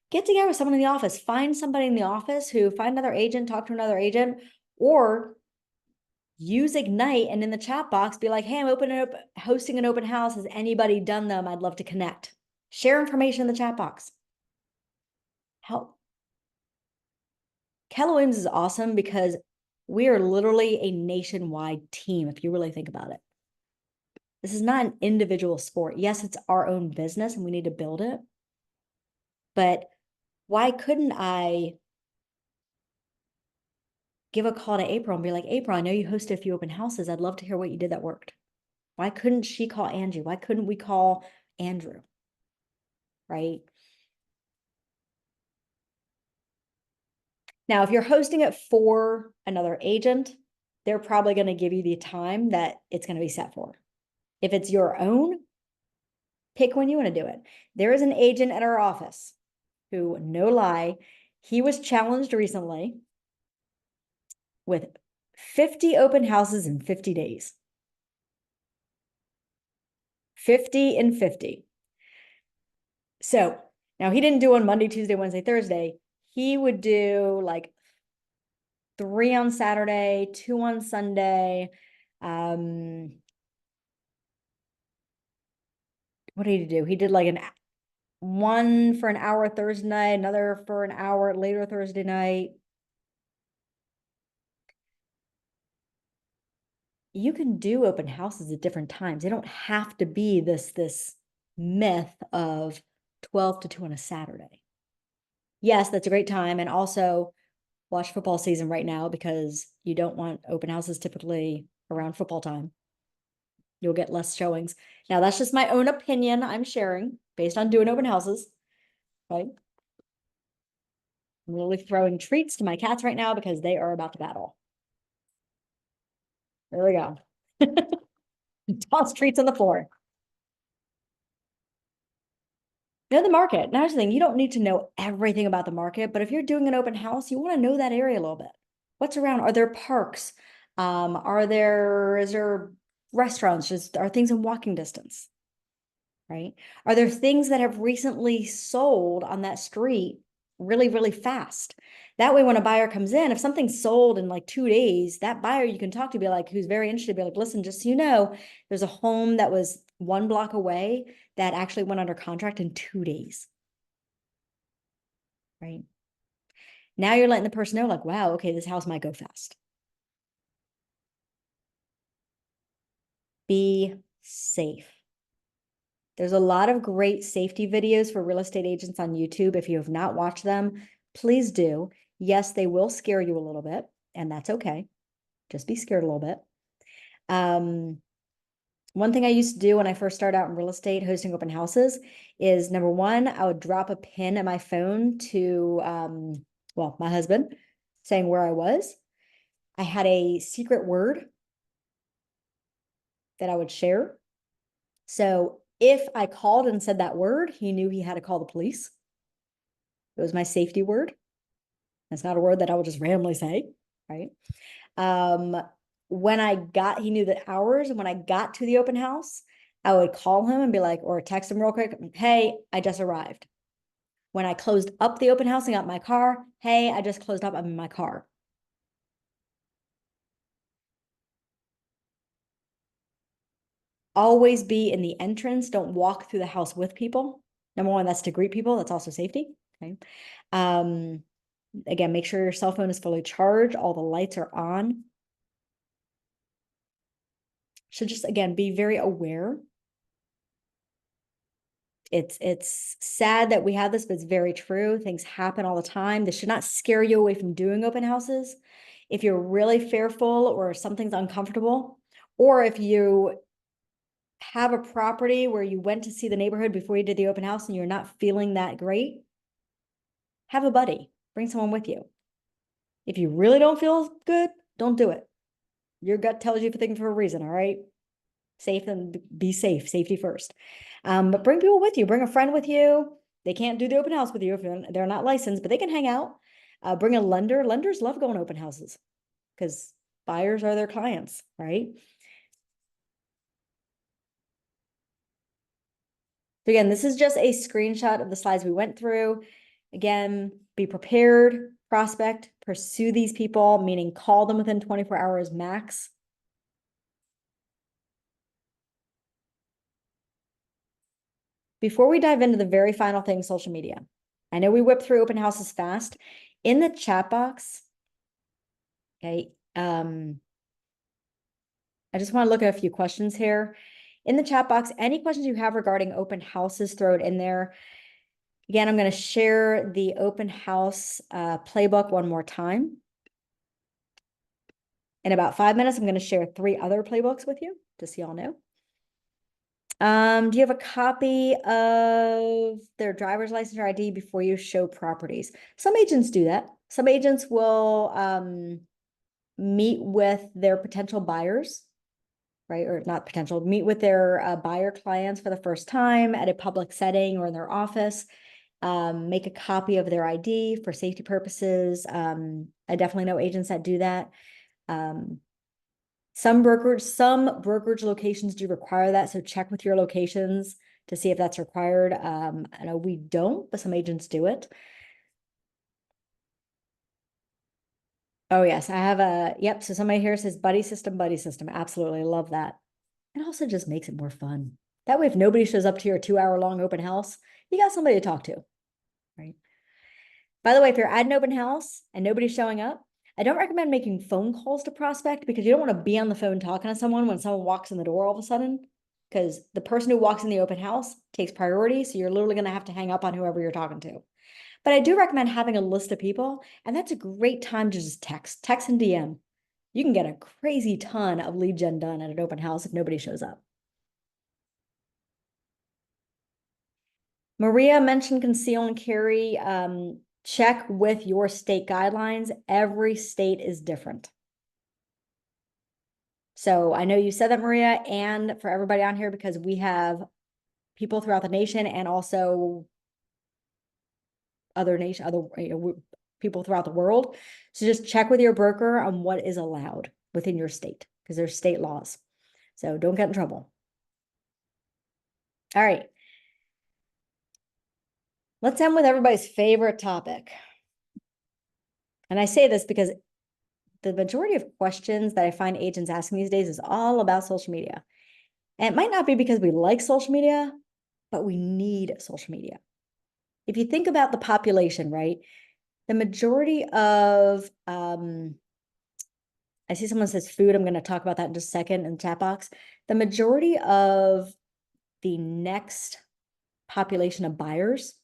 Get together with someone in the office. Find somebody in the office find another agent, talk to another agent, or use Ignite and in the chat box, be like, hey, I'm hosting an open house. Has anybody done them? I'd love to connect. Share information in the chat box. Help. Keller Williams is awesome because we are literally a nationwide team, if you really think about it. This is not an individual sport. Yes, it's our own business and we need to build it. But why couldn't I give a call to April and be like, April, I know you hosted a few open houses. I'd love to hear what you did that worked. Why couldn't she call Angie? Why couldn't we call Andrew? Right? Now, if you're hosting it for another agent, they're probably going to give you the time that it's going to be set for. If it's your own, pick when you want to do it. There is an agent at our office who, no lie, he was challenged recently with 50 open houses in 50 days. 50 in 50. So now he didn't do on Monday, Tuesday, Wednesday, Thursday. He would do like 3 on Saturday, 2 on Sunday. What did he do? He did like one for an hour Thursday night, another for an hour later Thursday night. You can do open houses at different times. They don't have to be this myth of 12 to 2 on a Saturday. Yes, that's a great time. And also watch football season right now because you don't want open houses typically around football time. You'll get less showings. Now, that's just my own opinion I'm sharing based on doing open houses, right? I'm really throwing treats to my cats right now because they are about to battle. There we go. Toss treats on the floor. Know the market. Now, here's the thing, you don't need to know everything about the market, but if you're doing an open house, you want to know that area a little bit. What's around? Are there parks? Is there restaurants? Are things in walking distance? Right? Are there things that have recently sold on that street really, really fast? That way, when a buyer comes in, if something's sold in like 2 days, that buyer you can talk to be like, who's very interested, be like, listen, just so you know, there's a home that was 1 block away that actually went under contract in 2 days. Right? Now you're letting the person know, like, wow, okay, this house might go fast. Be safe. There's a lot of great safety videos for real estate agents on YouTube. If you have not watched them, please do. Yes, they will scare you a little bit, and that's okay. Just be scared a little bit. One thing I used to do when I first started out in real estate hosting open houses is, number one, I would drop a pin at my phone to, my husband, saying where I was. I had a secret word that I would share. So if I called and said that word, he knew he had to call the police. It was my safety word. It's not a word that I would just randomly say, right? He knew the hours, and when I got to the open house, I would call him and be like, or text him real quick, hey, I just arrived. When I closed up the open house and got in my car, hey, I just closed up, I'm in my car. Always be in the entrance. Don't walk through the house with people. Number one, that's to greet people. That's also safety. Okay. Again, make sure your cell phone is fully charged. All the lights are on. So just, again, be very aware. It's sad that we have this, but it's very true. Things happen all the time. This should not scare you away from doing open houses. If you're really fearful or something's uncomfortable, or if you have a property where you went to see the neighborhood before you did the open house and you're not feeling that great, have a buddy, bring someone with you. If you really don't feel good, don't do it. Your gut tells you everything for a reason, all right? Safe and be safe, safety first. But bring people with you, bring a friend with you. They can't do the open house with you if they're not licensed, but they can hang out. Bring a lender. Lenders love going to open houses because buyers are their clients, right? So again, this is just a screenshot of the slides we went through. Again, be prepared, prospect, pursue these people, meaning call them within 24 hours max. Before we dive into the very final thing, social media, I know we whipped through open houses fast. In the chat box, okay, I just want to look at a few questions here. In the chat box, any questions you have regarding open houses, throw it in there. Again, I'm going to share the open house playbook one more time. In about 5 minutes, I'm going to share 3 other playbooks with you, just so y'all know. Do you have a copy of their driver's license or ID before you show properties? Some agents do that. Some agents will meet with their potential buyers, right? Or not potential, meet with their buyer clients for the first time at a public setting or in their office. Make a copy of their ID for safety purposes. I definitely know agents that do that. Some brokerage locations do require that, so check with your locations to see if that's required. I know we don't, but some agents do it. Oh yes, I have yep. So somebody here says buddy system. Absolutely love that. It also just makes it more fun. That way, if nobody shows up to your 2-hour long open house, you got somebody to talk to, right? By the way, if you're at an open house and nobody's showing up, I don't recommend making phone calls to prospect because you don't want to be on the phone talking to someone when someone walks in the door all of a sudden, because the person who walks in the open house takes priority. So you're literally going to have to hang up on whoever you're talking to. But I do recommend having a list of people, and that's a great time to just text and DM. You can get a crazy ton of lead gen done at an open house if nobody shows up. Maria mentioned conceal and carry. Check with your state guidelines. Every state is different. So I know you said that, Maria, and for everybody on here, because we have people throughout the nation and also other people throughout the world. So just check with your broker on what is allowed within your state, because there's state laws. So don't get in trouble. All right. Let's end with everybody's favorite topic. And I say this because the majority of questions that I find agents asking these days is all about social media. And it might not be because we like social media, but we need social media. If you think about the population, right? The majority of, I see someone says food. I'm going to talk about that in just a second in the chat box. The majority of the next population of buyers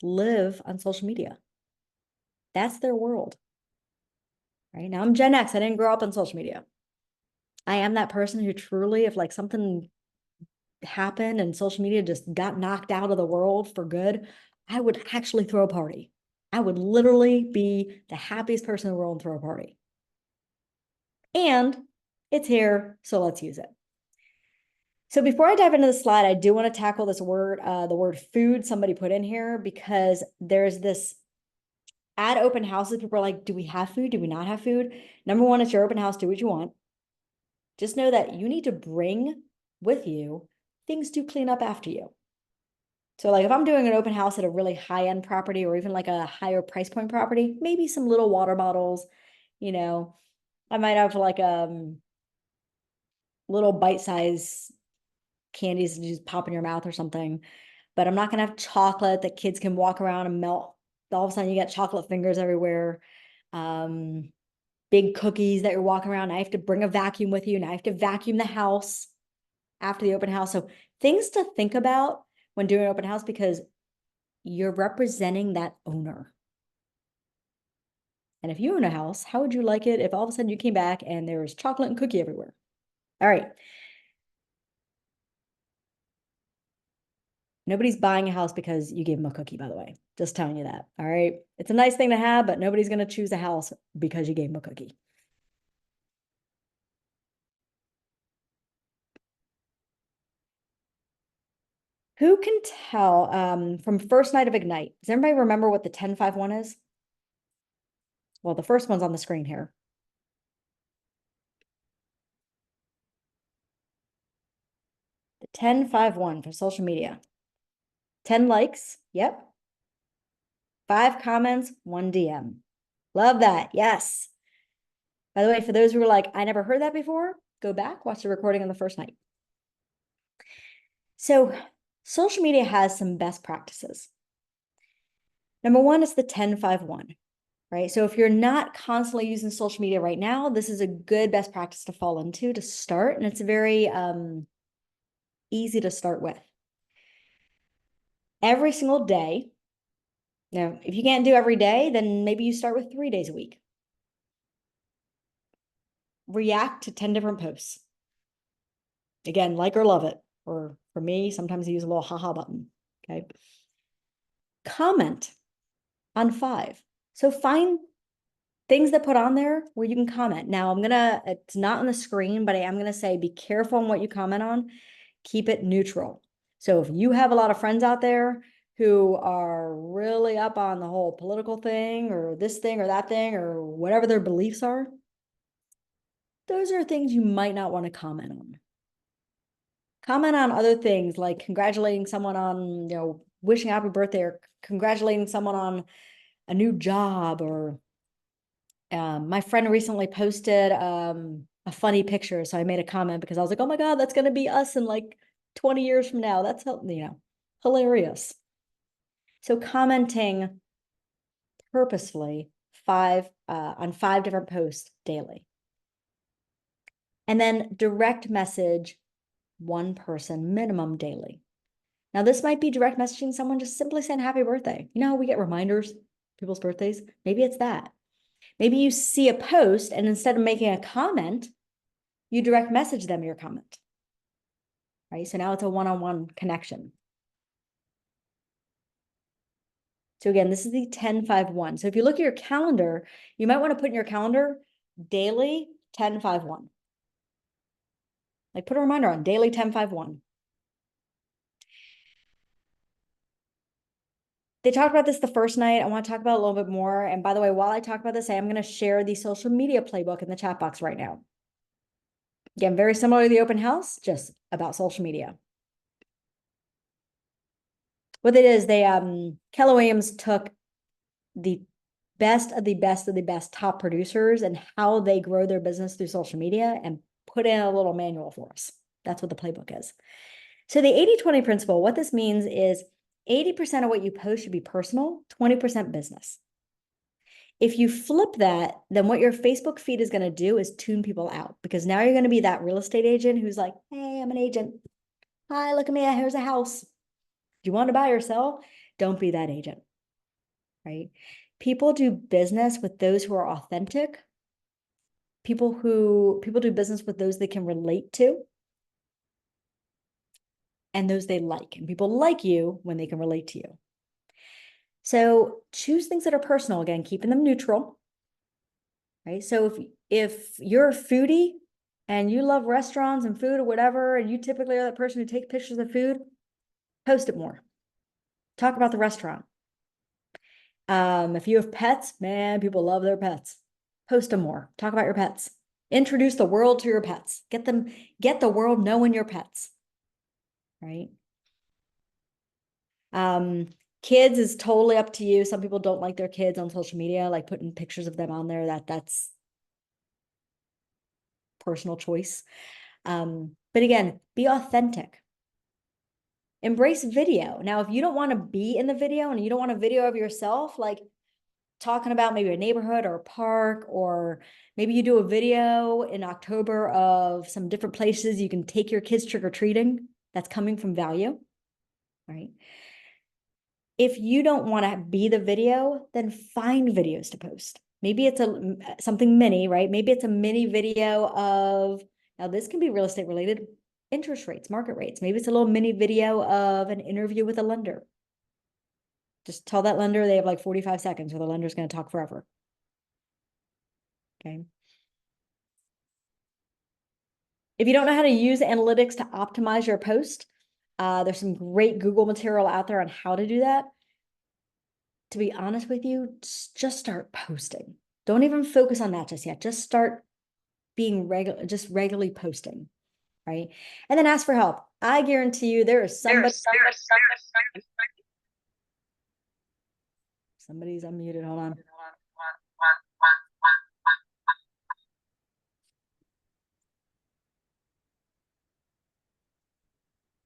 live on social media. That's their world. Right now, I'm Gen X. I didn't grow up on social media. I am that person who truly, if like something happened and social media just got knocked out of the world for good, I would actually throw a party. I would literally be the happiest person in the world and throw a party. And it's here, so let's use it. So before I dive into the slide, I do want to tackle this word, the word food somebody put in here, because there's this at open houses, people are like, do we have food? Do we not have food? Number one, it's your open house, do what you want. Just know that you need to bring with you things to clean up after you. So like if I'm doing an open house at a really high-end property or even like a higher price point property, maybe some little water bottles, you know, I might have like little bite-size candies that you just pop in your mouth or something. But I'm not gonna have chocolate that kids can walk around and melt. All of a sudden you get chocolate fingers everywhere. Big cookies that you're walking around. I have to bring a vacuum with you, and I have to vacuum the house after the open house. So things to think about when doing an open house, because you're representing that owner. And if you own a house, how would you like it if all of a sudden you came back and there was chocolate and cookie everywhere? All right. Nobody's buying a house because you gave them a cookie, by the way. Just telling you that. All right. It's a nice thing to have, but nobody's going to choose a house because you gave them a cookie. Who can tell from first night of Ignite? Does everybody remember what the 10-5-1 is? Well, the first one's on the screen here. The 10-5-1 for social media. 10 likes. Yep. 5 comments, 1 DM. Love that. Yes. By the way, for those who are like, I never heard that before, go back, watch the recording on the first night. So social media has some best practices. Number one is the 10-5-1, right? So if you're not constantly using social media right now, this is a good best practice to fall into to start. And it's very easy to start with. Every single day. Now, if you can't do every day, then maybe you start with 3 days a week. React to 10 different posts. Again, like or love it. Or for me, sometimes I use a little haha button. Okay. Comment on 5. So find things that put on there where you can comment. Now it's not on the screen, but I am gonna say be careful on what you comment on. Keep it neutral. So if you have a lot of friends out there who are really up on the whole political thing or this thing or that thing or whatever their beliefs are, those are things you might not want to comment on. Comment on other things like congratulating someone on, wishing happy birthday or congratulating someone on a new job or my friend recently posted a funny picture. So I made a comment because I was like, oh my God, that's going to be us in like 20 years from now. That's, hilarious. So commenting purposefully on 5 different posts daily. And then direct message 1 person minimum daily. Now, this might be direct messaging someone just simply saying happy birthday. You know how we get reminders, people's birthdays? Maybe it's that. Maybe you see a post and instead of making a comment, you direct message them your comment, right? So now it's a one-on-one connection. So again, this is the 10-5-1. So if you look at your calendar, you might want to put in your calendar daily 10-5-1. Like put a reminder on daily 10-5-1. They talked about this the first night. I want to talk about it a little bit more. And by the way, while I talk about this, I am going to share the social media playbook in the chat box right now. Again, very similar to the open house, just about social media. What it is, Keller Williams took the best of the best of the best top producers and how they grow their business through social media and put in a little manual for us. That's what the playbook is. So the 80-20 principle, what this means is 80% of what you post should be personal, 20% business. If you flip that, then what your Facebook feed is going to do is tune people out because now you're going to be that real estate agent who's like, hey, I'm an agent. Hi, look at me. Here's a house. Do you want to buy or sell? Don't be that agent, right? People do business with those who are authentic. People do business with those they can relate to and those they like. And people like you when they can relate to you. So choose things that are personal, again, keeping them neutral, right? So if you're a foodie and you love restaurants and food or whatever, and you typically are that person who takes pictures of food, post it more. Talk about the restaurant. If you have pets, man, people love their pets. Post them more. Talk about your pets. Introduce the world to your pets. Get the world knowing your pets, right? Kids is totally up to you. Some people don't like their kids on social media, like putting pictures of them on there. That's personal choice. But again, be authentic. Embrace video. Now, if you don't want to be in the video and you don't want a video of yourself, like talking about maybe a neighborhood or a park, or maybe you do a video in October of some different places you can take your kids trick-or-treating, that's coming from value, right? If you don't want to be the video, then find videos to post. Maybe it's something mini, right? Maybe it's a mini video of, now this can be real estate related, interest rates, market rates. Maybe it's a little mini video of an interview with a lender. Just tell that lender they have like 45 seconds or the lender's going to talk forever. Okay. If you don't know how to use analytics to optimize your post, there's some great Google material out there on how to do that. To be honest with you, just start posting. Don't even focus on that just yet. Just start being regularly posting, right? And then ask for help. I guarantee you there is somebody. Somebody's unmuted. Hold on.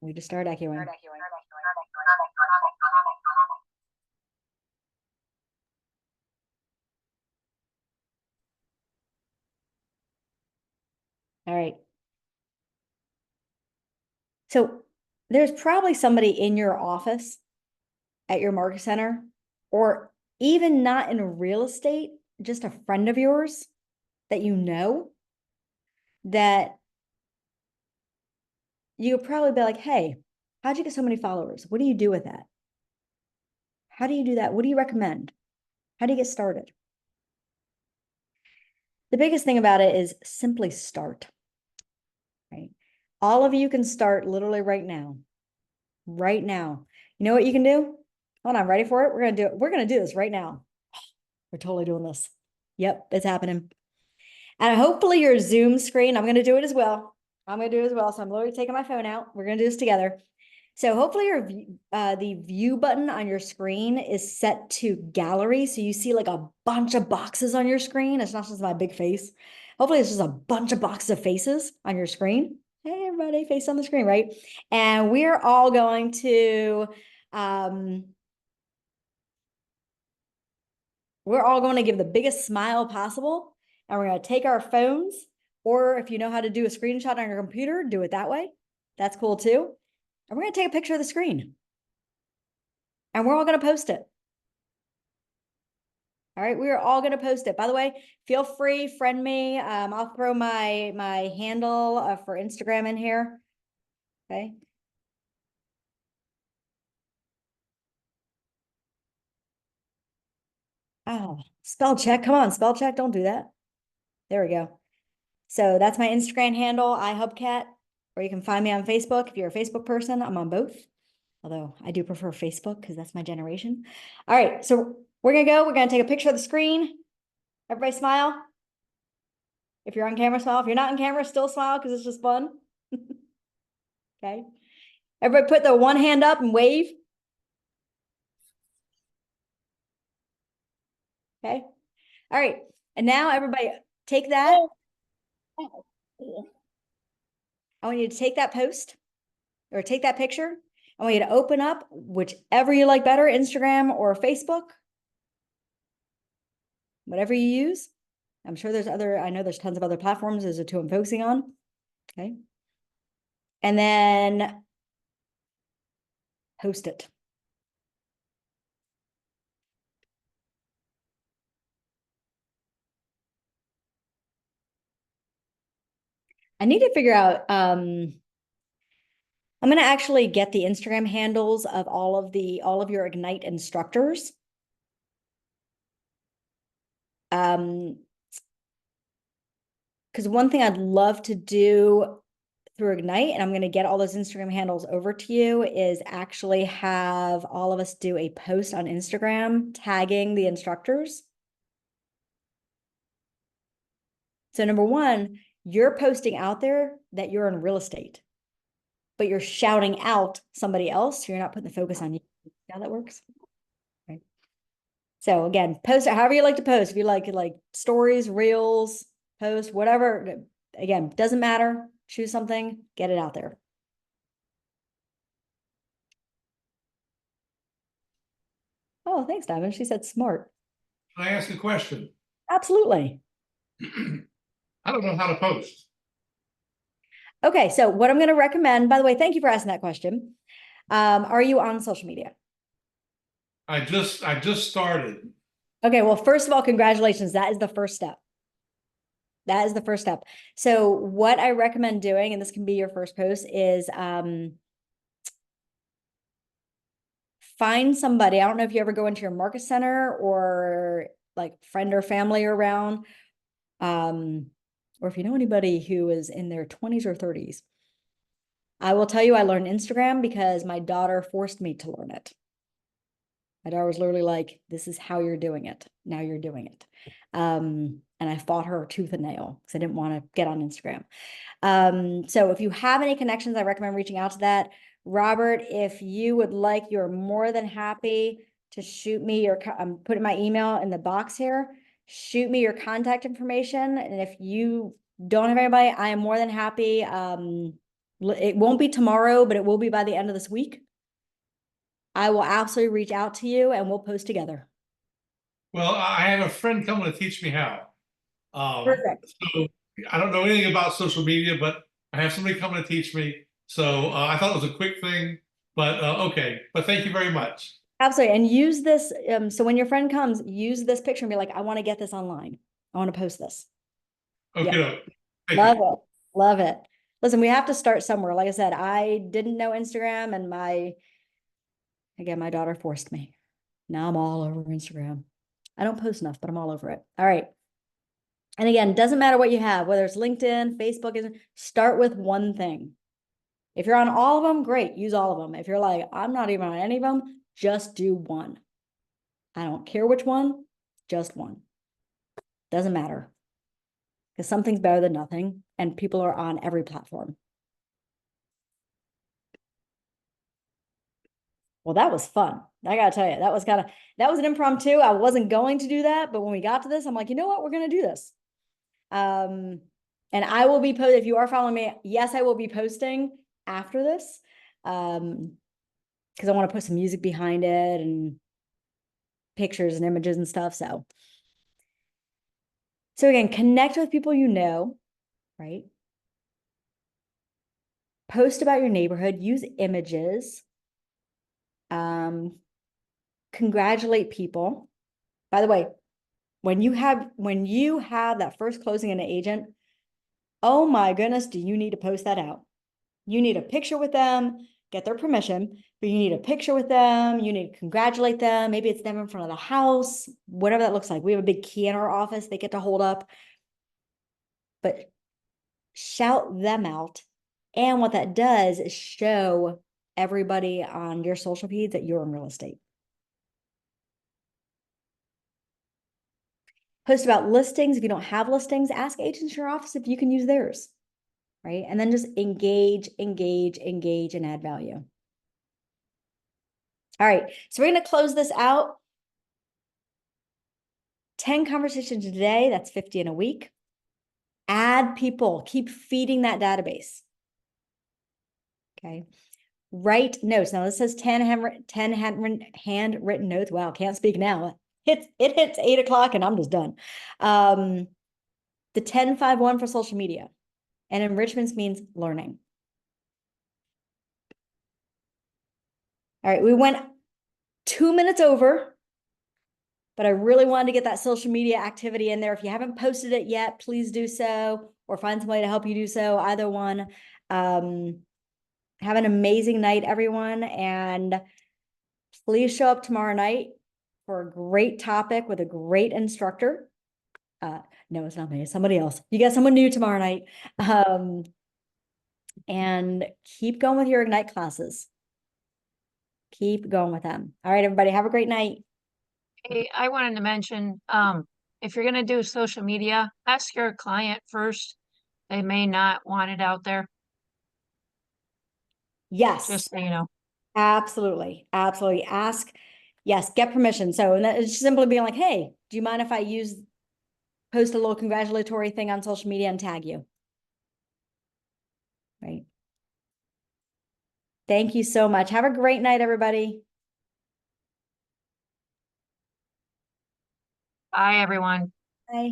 We just started echoing. All right. So there's probably somebody in your office at your market center, or even not in real estate, just a friend of yours that you know, that you could probably be like, hey, how'd you get so many followers? What do you do with that? How do you do that? What do you recommend? How do you get started? The biggest thing about it is simply start, right? All of you can start literally right now. Right now. You know what you can do? Hold on, ready for it? We're gonna do it. We're gonna do this right now. We're totally doing this. Yep, it's happening. And hopefully your Zoom screen, I'm gonna do it as well. I'm gonna do it as well. So I'm literally taking my phone out. We're gonna do this together. So hopefully the view button on your screen is set to gallery. So you see like a bunch of boxes on your screen. It's not just my big face. Hopefully it's just a bunch of boxes of faces on your screen. Hey, everybody, face on the screen, right? And we're all going to, give the biggest smile possible. And we're going to take our phones, or if you know how to do a screenshot on your computer, do it that way. That's cool too. And we're going to take a picture of the screen. And we're all going to post it. All right, we are all going to post it. By the way, feel free, friend me. I'll throw my handle for Instagram in here. Okay. Oh, spell check. Come on, spell check. Don't do that. There we go. So that's my Instagram handle, iHubCat, or you can find me on Facebook. If you're a Facebook person, I'm on both. Although I do prefer Facebook because that's my generation. All right, so we're going to go. We're going to take a picture of the screen. Everybody smile. If you're on camera, smile. If you're not on camera, still smile because it's just fun. Okay. Everybody put the one hand up and wave. Okay. All right. And now everybody take that. I want you to take that post or take that picture. I want you to open up whichever you like better, Instagram or Facebook, whatever you use. I'm sure I know there's tons of other platforms. Those are two I'm focusing on. Okay. And then post it. I need to figure out, I'm going to actually get the Instagram handles of all of your Ignite instructors. Because one thing I'd love to do through Ignite, and I'm going to get all those Instagram handles over to you, is actually have all of us do a post on Instagram tagging the instructors. So number one, you're posting out there that you're in real estate, but you're shouting out somebody else. So you're not putting the focus on you. See how that works? Okay. So again, post it however you like to post. If you like stories, reels, post, whatever. Again, doesn't matter. Choose something, get it out there. Oh, thanks, Diamond. She said smart. Can I ask a question? Absolutely. I don't know how to post. Okay, so what I'm going to recommend, by the way, thank you for asking that question. Are you on social media? I just started. Okay, well, first of all, congratulations. That is the first step. That is the first step. So what I recommend doing, and this can be your first post, is find somebody. I don't know if you ever go into your market center or like friend or family around, or if you know anybody who is in their 20s or 30s. I will tell you, I learned Instagram because my daughter forced me to learn it. My daughter was literally like, this is how you're doing it. Now you're doing it. And I fought her tooth and nail because I didn't want to get on Instagram. So if you have any connections, I recommend reaching out to that. Robert, if you would like, you're more than happy to shoot me your, I'm putting my email in the box here. Shoot me your contact information. And if you don't have anybody, I am more than happy. It won't be tomorrow, but it will be by the end of this week. I will absolutely reach out to you and we'll post together. Well, I have a friend coming to teach me how. Perfect. So I don't know anything about social media, but I have somebody coming to teach me. So I thought it was a quick thing, but okay. But thank you very much. Absolutely. And use this. So when your friend comes, use this picture and be like, I want to get this online. I want to post this. Okay. Yeah. Thank Love you. it. Love it. Listen, we have to start somewhere. Like I said, I didn't know Instagram and my daughter forced me. Now I'm all over Instagram. I don't post enough, but I'm all over it. All right. And again, doesn't matter what you have, whether it's LinkedIn, Facebook, start with one thing. If you're on all of them, great, use all of them. If you're like, I'm not even on any of them, just do one. I don't care which one, just one. Doesn't matter. Because something's better than nothing, and people are on every platform. Well, that was fun. I gotta tell you, that was an impromptu. I wasn't going to do that, but when we got to this, I'm like, you know what? We're gonna do this. And I will be if you are following me, yes, I will be posting after this. Because I want to put some music behind it and pictures and images and stuff. So again, connect with people you know, right? Post about your neighborhood, use images. Congratulate people. By the way, when you have that first closing in an agent, oh my goodness, do you need to post that out? You need a picture with them, get their permission, but you need a picture with them. You need to congratulate them. Maybe it's them in front of the house, whatever that looks like. We have a big key in our office they get to hold up, but shout them out. And what that does is show everybody on your social feeds that you're in real estate. Post about listings. If you don't have listings, ask agents in your office if you can use theirs, right? And then just engage, and add value. All right, so we're going to close this out. 10 conversations a day, that's 50 in a week. Add people, keep feeding that database. Okay. Write notes. Now this says 10 handwritten notes. Wow, can't speak now. It hits 8 o'clock and I'm just done. The 10-5-1 for social media. And enrichments means learning. All right, we went 2 minutes over, but I really wanted to get that social media activity in there. If you haven't posted it yet, please do so, or find somebody to help you do so, either one. Have an amazing night, everyone, and please show up tomorrow night for a great topic with a great instructor. No, it's not me, it's somebody else. You got someone new tomorrow night. And keep going with your Ignite classes. Keep going with them. All right, everybody, have a great night. Hey, I wanted to mention, if you're gonna do social media, ask your client first. They may not want it out there, Yes, just so you know. absolutely. Absolutely. Ask, yes, get permission. So, and that is simply being like, hey, do you mind if I post a little congratulatory thing on social media and tag you? Right. Thank you so much. Have a great night, everybody. Bye, everyone. Bye.